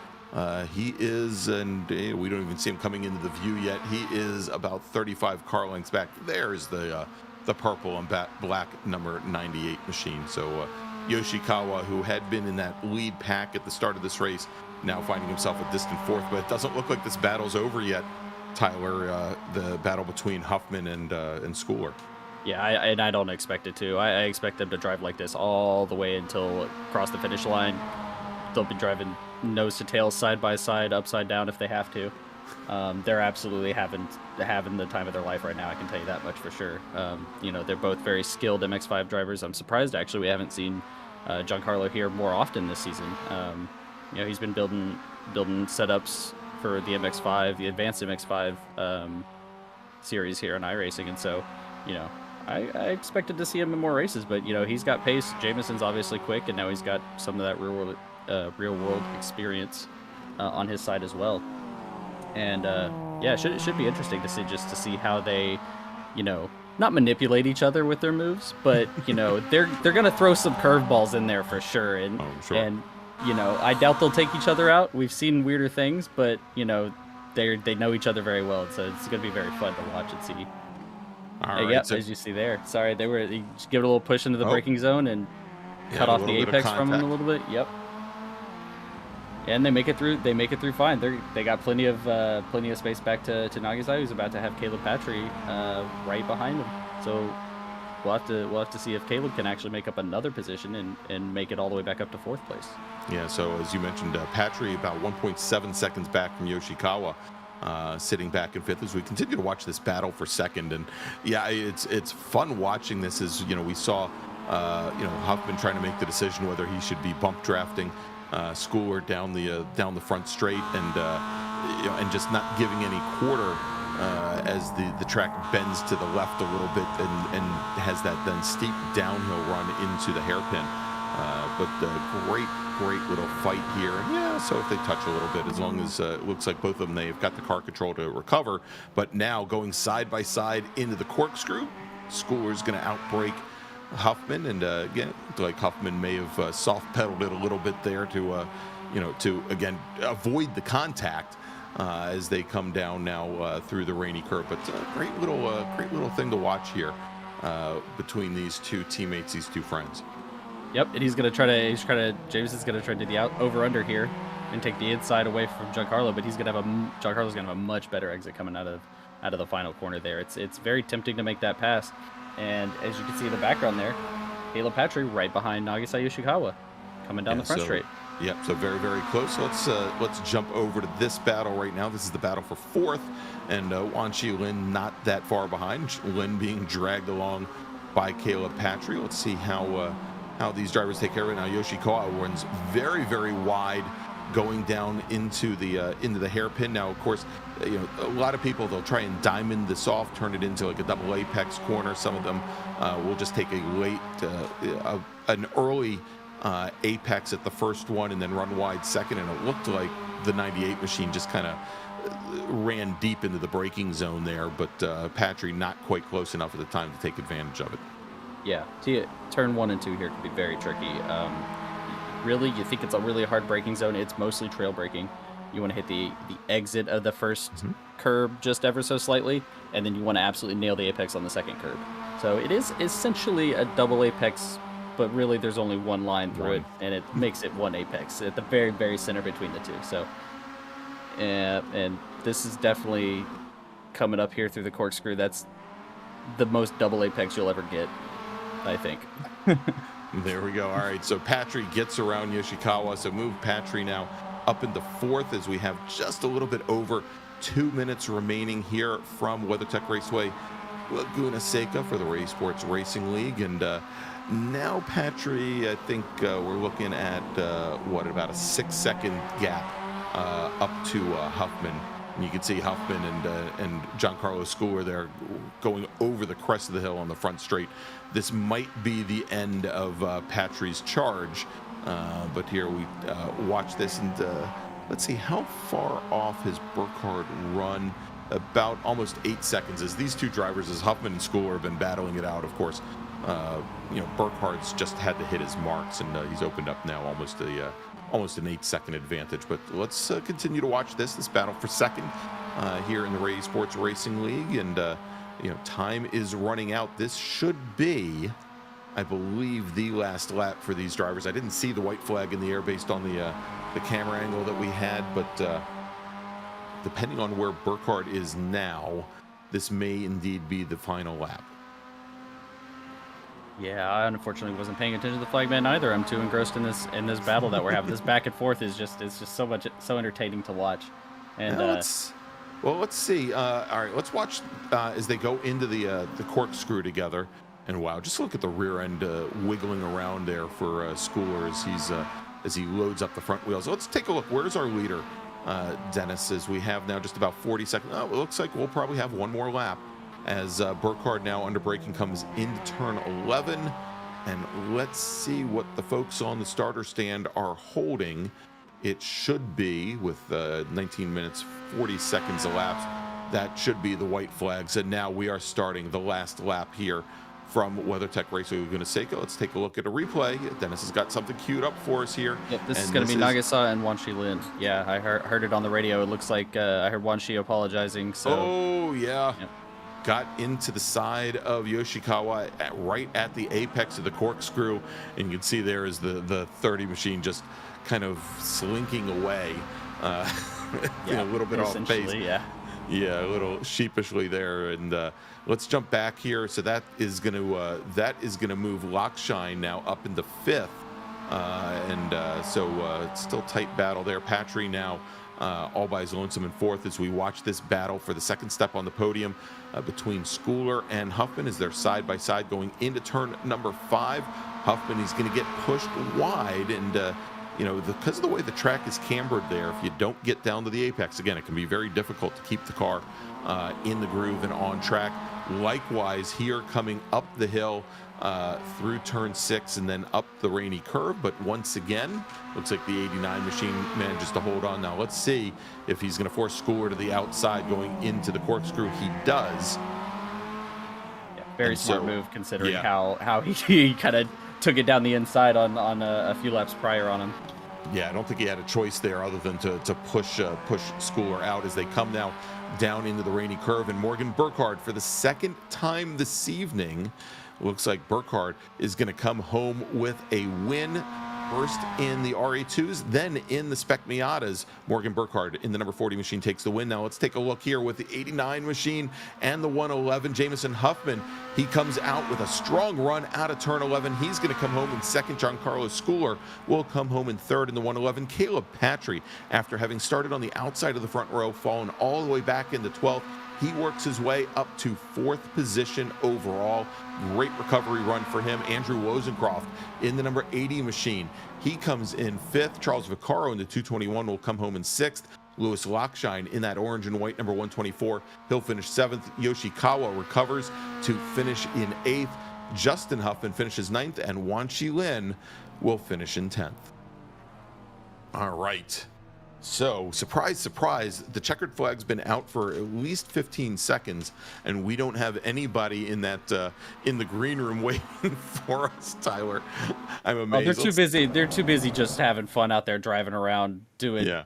he is, and we don't even see him coming into the view yet, he is about 35 car lengths back. There's the purple and black number 98 machine. So Yoshikawa, who had been in that lead pack at the start of this race, now finding himself a distant 4th. But it doesn't look like this battle's over yet, Tyler, the battle between Huffman and Schooler. Yeah, I don't expect it to. I expect them to drive like this all the way until across the finish line. They'll be driving nose to tail, side by side, upside down if they have to. They're absolutely having the time of their life right now. I can tell you that much for sure. You know, they're both very skilled MX-5 drivers. I'm surprised actually we haven't seen Giancarlo here more often this season. You know, he's been building setups for the MX-5, the advanced MX-5 series here on iRacing, and so, you know, I expected to see him in more races, but you know, he's got pace. Jameson's obviously quick, and now he's got some of that real world experience on his side as well. And yeah, it should be interesting to see how they, you know, not manipulate each other with their moves, but you know, they're gonna throw some curveballs in there for sure. And and you know, I doubt they'll take each other out. We've seen weirder things, but you know, they know each other very well, so it's gonna be very fun to watch and see. All right, Yep, so as you see there. Sorry, they just give it a little push into the braking zone and yeah, cut a off little the bit of apex from him a contact. little bit. Yep. And they make it through. They make it through fine. They got plenty of space back to Nagasai, who's about to have Caleb Patry right behind him. So we'll have to see if Caleb can actually make up another position and make it all the way back up to 4th place. Yeah, so as you mentioned, Patry about 1.7 seconds back from Yoshikawa, sitting back in 5th as we continue to watch this battle for 2nd. And yeah, it's fun watching this. As you know, we saw Huffman trying to make the decision whether he should be bump drafting Schooler down the front straight, and just not giving any quarter as the track bends to the left a little bit and has that then steep downhill run into the hairpin. But great little fight here. And yeah, so if they touch a little bit, as long as it looks like both of them, they've got the car control to recover. But now going side by side into the corkscrew, Schooler's going to outbrake Huffman, and again, like Huffman may have soft pedaled it a little bit there to again avoid the contact as they come down now through the rainy curve. But great little thing to watch here between these two teammates, these two friends. Yep, and Jameson's gonna try to do the over under here and take the inside away from Giancarlo, but Giancarlo's gonna have a much better exit coming out of the final corner there. It's very tempting to make that pass. And as you can see in the background there, Caleb Patry right behind Nagasai Yoshikawa coming down the front straight. Yep, so very, very close. Let's jump over to this battle right now. This is the battle for 4th, and Wanshi Lin not that far behind. Lin being dragged along by Caleb Patry. Let's see how these drivers take care of it. Now Yoshikawa runs very, very wide going down into the hairpin. Now, of course, a lot of people, they'll try and diamond this off, turn it into like a double apex corner. Some of them will just take an early apex at the first one and then run wide second. And it looked like the 98 machine just kind of ran deep into the braking zone there, but Patry not quite close enough at the time to take advantage of it. Yeah, turn 1 and 2 here can be very tricky. Really, you think it's a really hard braking zone. It's mostly trail braking. You want to hit the exit of the first curb just ever so slightly, and then you want to absolutely nail the apex on the second curb. So it is essentially a double apex, but really there's only one line through it, and it makes it one apex at the very, very center between the two. So, and this is definitely coming up here through the corkscrew. That's the most double apex you'll ever get, I think. There we go. All right, so Patry gets around Yoshikawa. So move Patry now up into 4th as we have just a little bit over 2 minutes remaining here from WeatherTech Raceway Laguna Seca for the Esports Racing League. And now Patry, I think we're looking at about a 6-second gap up to Huffman. And you can see Huffman and Giancarlo Schooler there going over the crest of the hill on the front straight. This might be the end of Patry's charge, but here we watch this, and let's see how far off his Burkhardt run. About almost 8 seconds, as these two drivers, as Huffman and Schooler, have been battling it out. Of course, Burkhardt's just had to hit his marks, and he's opened up now almost an 8-second advantage. But let's continue to watch this battle for 2nd here in the Esports Racing League. And time is running out. This should be, I believe, the last lap for these drivers. I didn't see the white flag in the air based on the camera angle that we had, but depending on where Burkhardt is now, this may indeed be the final lap. Yeah, I unfortunately wasn't paying attention to the flagman either. I'm too engrossed in this battle that we're having. This back and forth is just so entertaining to watch. And let's see. All right, let's watch as they go into the corkscrew together. And wow, just look at the rear end wiggling around there for Schooler as he loads up the front wheels. So let's take a look. Where's our leader, Dennis? As we have now just about 40 seconds. Oh, it looks like we'll probably have one more lap, as Burkhardt now under braking comes into turn 11. And let's see what the folks on the starter stand are holding. It should be, with 19 minutes 40 seconds elapsed, that should be the white flags. And now we are starting the last lap here from WeatherTech Raceway Laguna Seca. Let's take a look at a replay. Dennis has got something queued up for us here. Yep, this is going to be Nagasa and Wanshi Lin. Yeah, I heard it on the radio. It looks like I heard Wanshi apologizing. So. Oh, yeah. Yep. got into the side of Yoshikawa right at the apex of the corkscrew, and you can see there is the 30 machine just kind of slinking away, a little bit off pace. Yeah, a little sheepishly there. And let's jump back here. So that is going to move Lockshine now up into 5th. So it's still tight battle there. Patry now all by his lonesome in 4th as we watch this battle for the second step on the podium between Schooler and Huffman as they're side by side going into turn number 5. Huffman, he's going to get pushed wide, and because of the way the track is cambered there, if you don't get down to the apex, again, it can be very difficult to keep the car in the groove and on track. Likewise here, coming up the hill through turn 6 and then up the rainy curve, but once again looks like the 89 machine manages to hold on. Now let's see if he's going to force Schooler to the outside going into the corkscrew. He does. Very smart move considering how he kind of took it down the inside on a few laps prior on him. Yeah, I don't think he had a choice there other than to push Schooler out as they come now down into the rainy curve. And Morgan Burkhardt, for the second time this evening, looks like Burkhardt is going to come home with a win. First in the RA2s, then in the Spec Miatas. Morgan Burkhardt in the number 40 machine takes the win. Now let's take a look here with the 89 machine and the 111. Jameson Huffman, he comes out with a strong run out of turn 11. He's going to come home in 2nd. Giancarlo Schooler will come home in 3rd in the 111. Caleb Patry, after having started on the outside of the front row, fallen all the way back into 12th, he works his way up to 4th position overall. Great recovery run for him. Andrew Wozencroft in the number 80 machine. He comes in 5th. Charles Vaccaro in the 221 will come home in 6th. Lewis Lockshine in that orange and white number 124. He'll finish 7th. Yoshikawa recovers to finish in 8th. Justin Huffman finishes 9th, and Wan Chi Lin will finish in 10th. All right. So, surprise, surprise, the checkered flag's been out for at least 15 seconds, and we don't have anybody in that in the green room waiting for us, Tyler. I'm amazed. Oh, they're too busy. They're too busy just having fun out there, driving around, doing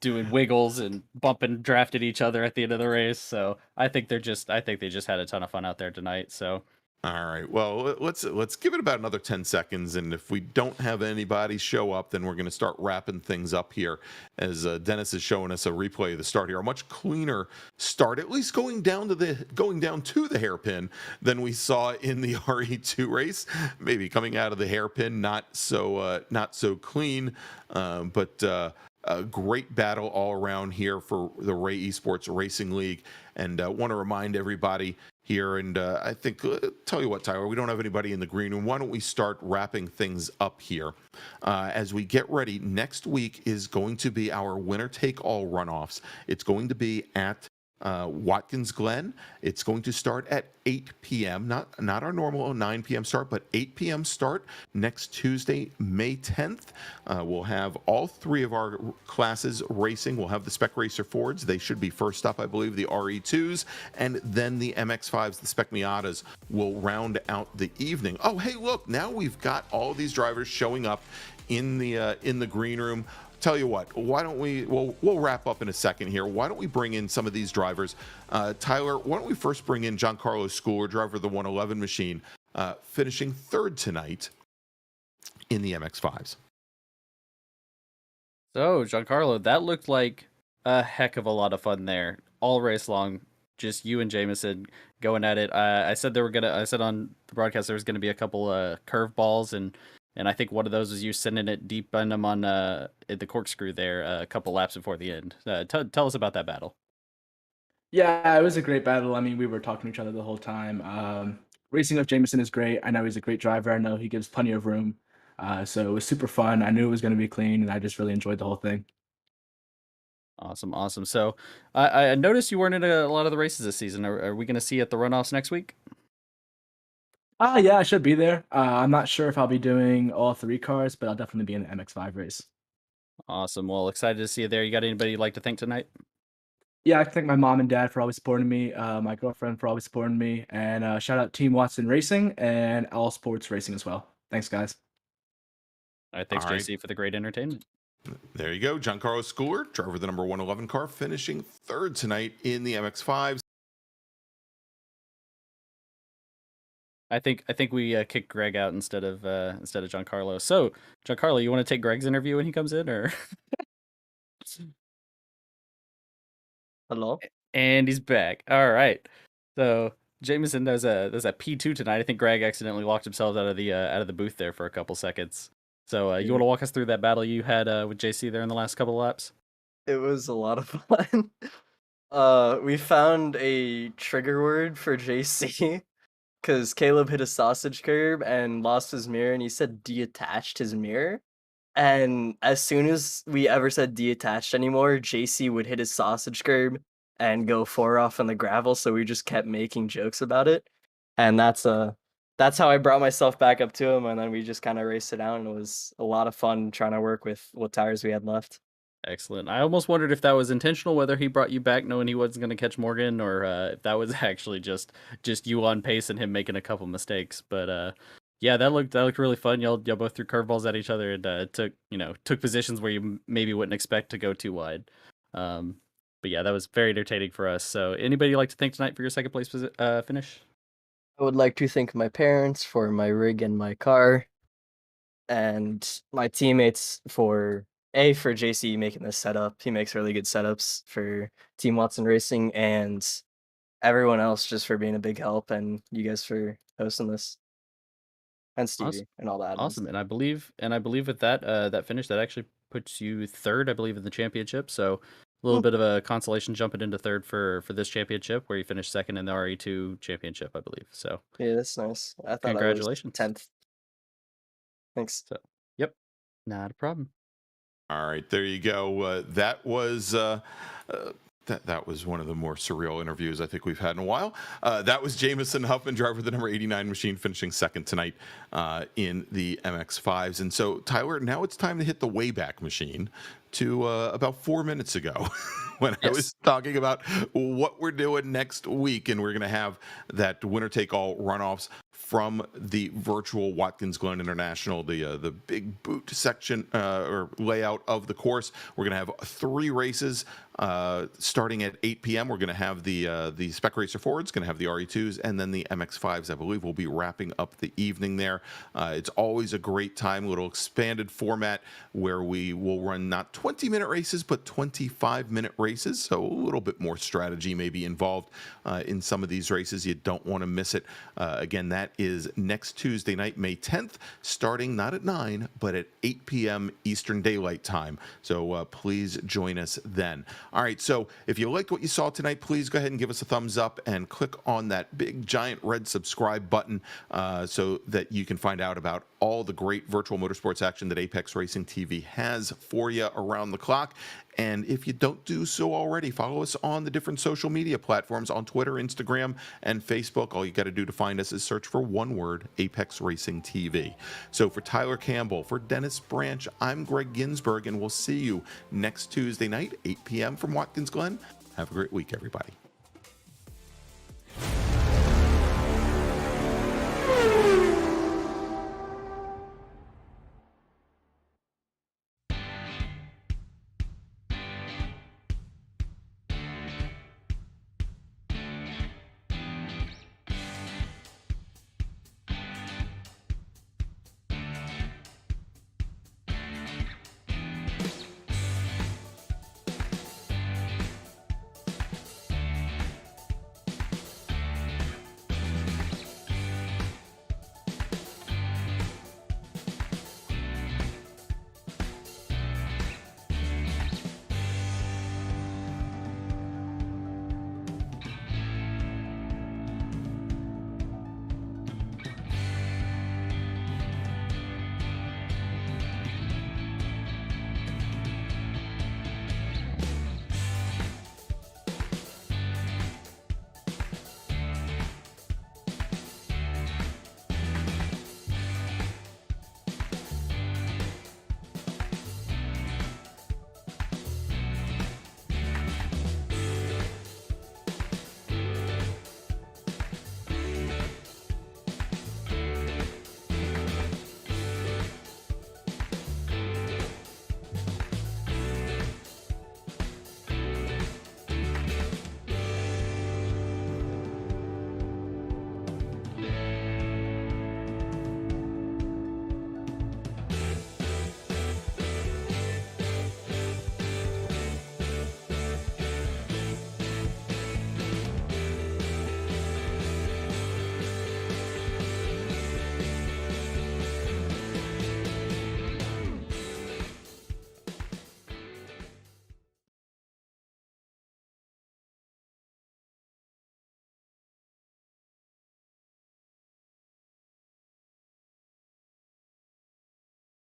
wiggles and bumping, drafting each other at the end of the race. So I think they just had a ton of fun out there tonight. So. All right. Well, let's give it about another 10 seconds, and if we don't have anybody show up, then we're going to start wrapping things up here. As Dennis is showing us a replay of the start here, a much cleaner start, at least going down to the hairpin than we saw in the RE2 race. Maybe coming out of the hairpin, not so clean, but. A great battle all around here for the Ray Esports Racing League, and want to remind everybody here, and I think, tell you what, Tyler, we don't have anybody in the green room. Why don't we start wrapping things up here as we get ready? Next week is going to be our winner-take-all runoffs. It's going to be at Watkins Glen. It's going to start at 8 p.m. Not our normal 9 p.m. start, but 8 p.m. start next Tuesday, May 10th. We'll have all 3 of our classes racing. We'll have the Spec Racer Fords. They should be first up, I believe, the RE2s, and then the MX5s, the Spec Miatas, will round out the evening. Oh, hey, look, now we've got all these drivers showing up in the green room. Tell you what, why don't we'll wrap up in a second here. Why don't we bring in some of these drivers? Tyler, why don't we first bring in Giancarlo Schooler, driver of the 111 machine, finishing 3rd tonight in the MX5s. So, Giancarlo, that looked like a heck of a lot of fun there. All race long, just you and Jameson going at it. I said on the broadcast there was going to be a couple curveballs, and I think one of those was you sending it deep on them on the corkscrew there a couple laps before the end. Tell us about that battle. Yeah, it was a great battle. I mean, we were talking to each other the whole time. Racing with Jameson is great. I know he's a great driver. I know he gives plenty of room. So it was super fun. I knew it was going to be clean, and I just really enjoyed the whole thing. Awesome. So I noticed you weren't in a lot of the races this season. Are we going to see you at the runoffs next week? Yeah, I should be there. I'm not sure if I'll be doing all 3 cars, but I'll definitely be in the MX5 race. Awesome. Well, excited to see you there. You got anybody you'd like to thank tonight? Yeah, I thank my mom and dad for always supporting me, my girlfriend for always supporting me, and shout out Team Watson Racing and All Sports Racing as well. Thanks, guys. All right, thanks, JC, for the great entertainment. There you go. Giancarlo Schooler, driver of the number 111 car, finishing 3rd tonight in the MX5s. I think we kicked Greg out instead of Giancarlo. So Giancarlo, you want to take Greg's interview when he comes in, or? Hello? And he's back. All right. So Jameson, there's a P2 tonight. I think Greg accidentally locked himself out of the booth there for a couple seconds. So you want to walk us through that battle you had with JC there in the last couple of laps? It was a lot of fun. We found a trigger word for JC because Caleb hit a sausage curb and lost his mirror, and he said detached his mirror. And as soon as we ever said detached anymore, JC would hit his sausage curb and go 4 off on the gravel, so we just kept making jokes about it. And that's how I brought myself back up to him, and then we just kind of raced it out, and it was a lot of fun trying to work with what tires we had left. Excellent. I almost wondered if that was intentional, whether he brought you back knowing he wasn't going to catch Morgan, or if that was actually just you on pace and him making a couple mistakes. But yeah, that looked really fun. Y'all both threw curveballs at each other and took positions where you maybe wouldn't expect to go too wide. But yeah, that was very entertaining for us. So anybody like to thank tonight for your second place finish? I would like to thank my parents for my rig and my car, and my teammates for JC making this setup. He makes really good setups for Team Watson Racing, and everyone else just for being a big help, and you guys for hosting this, and Stevie Awesome. and all that. Awesome. And I believe with that finish, that actually puts you third, I believe, in the championship. So a little bit of a consolation jumping into third for this championship, where you finished second in the RE2 championship, I believe. So Yeah, that's nice. I thought congratulations. I was 10th. Thanks. So, yep, not a problem. All right, there you go. That was that was one of the more surreal interviews I think we've had in a while. That was Jameson Huffman, driver of the number 89 machine, finishing second tonight in the MX-5s. And so, Tyler, now it's time to hit the Wayback Machine to about 4 minutes ago when I was talking about what we're doing next week. And we're going to have that winner-take-all runoffs from the virtual Watkins Glen International, the big boot section or layout of the course. We're going to have 3 races starting at 8 p.m. We're going to have the Spec Racer Fords, going to have the RE2s, and then the MX-5s, I believe, will be wrapping up the evening there. It's always a great time, little expanded format where we will run not 20-minute races, but 25-minute races. So a little bit more strategy may be involved in some of these races. You don't want to miss it. Again, that is next Tuesday night, May 10th, starting not at 9, but at 8 p.m. Eastern Daylight Time. So please join us then. All right, so if you liked what you saw tonight, please go ahead and give us a thumbs up and click on that big giant red subscribe button so that you can find out about all the great virtual motorsports action that Apex Racing TV has for you around the clock. And if you don't do so already, follow us on the different social media platforms on Twitter, Instagram, and Facebook. All you got to do to find us is search for one word, Apex Racing TV. So for Tyler Campbell, for Dennis Branch, I'm Greg Ginsburg, and we'll see you next Tuesday night, 8 p.m. from Watkins Glen. Have a great week, everybody.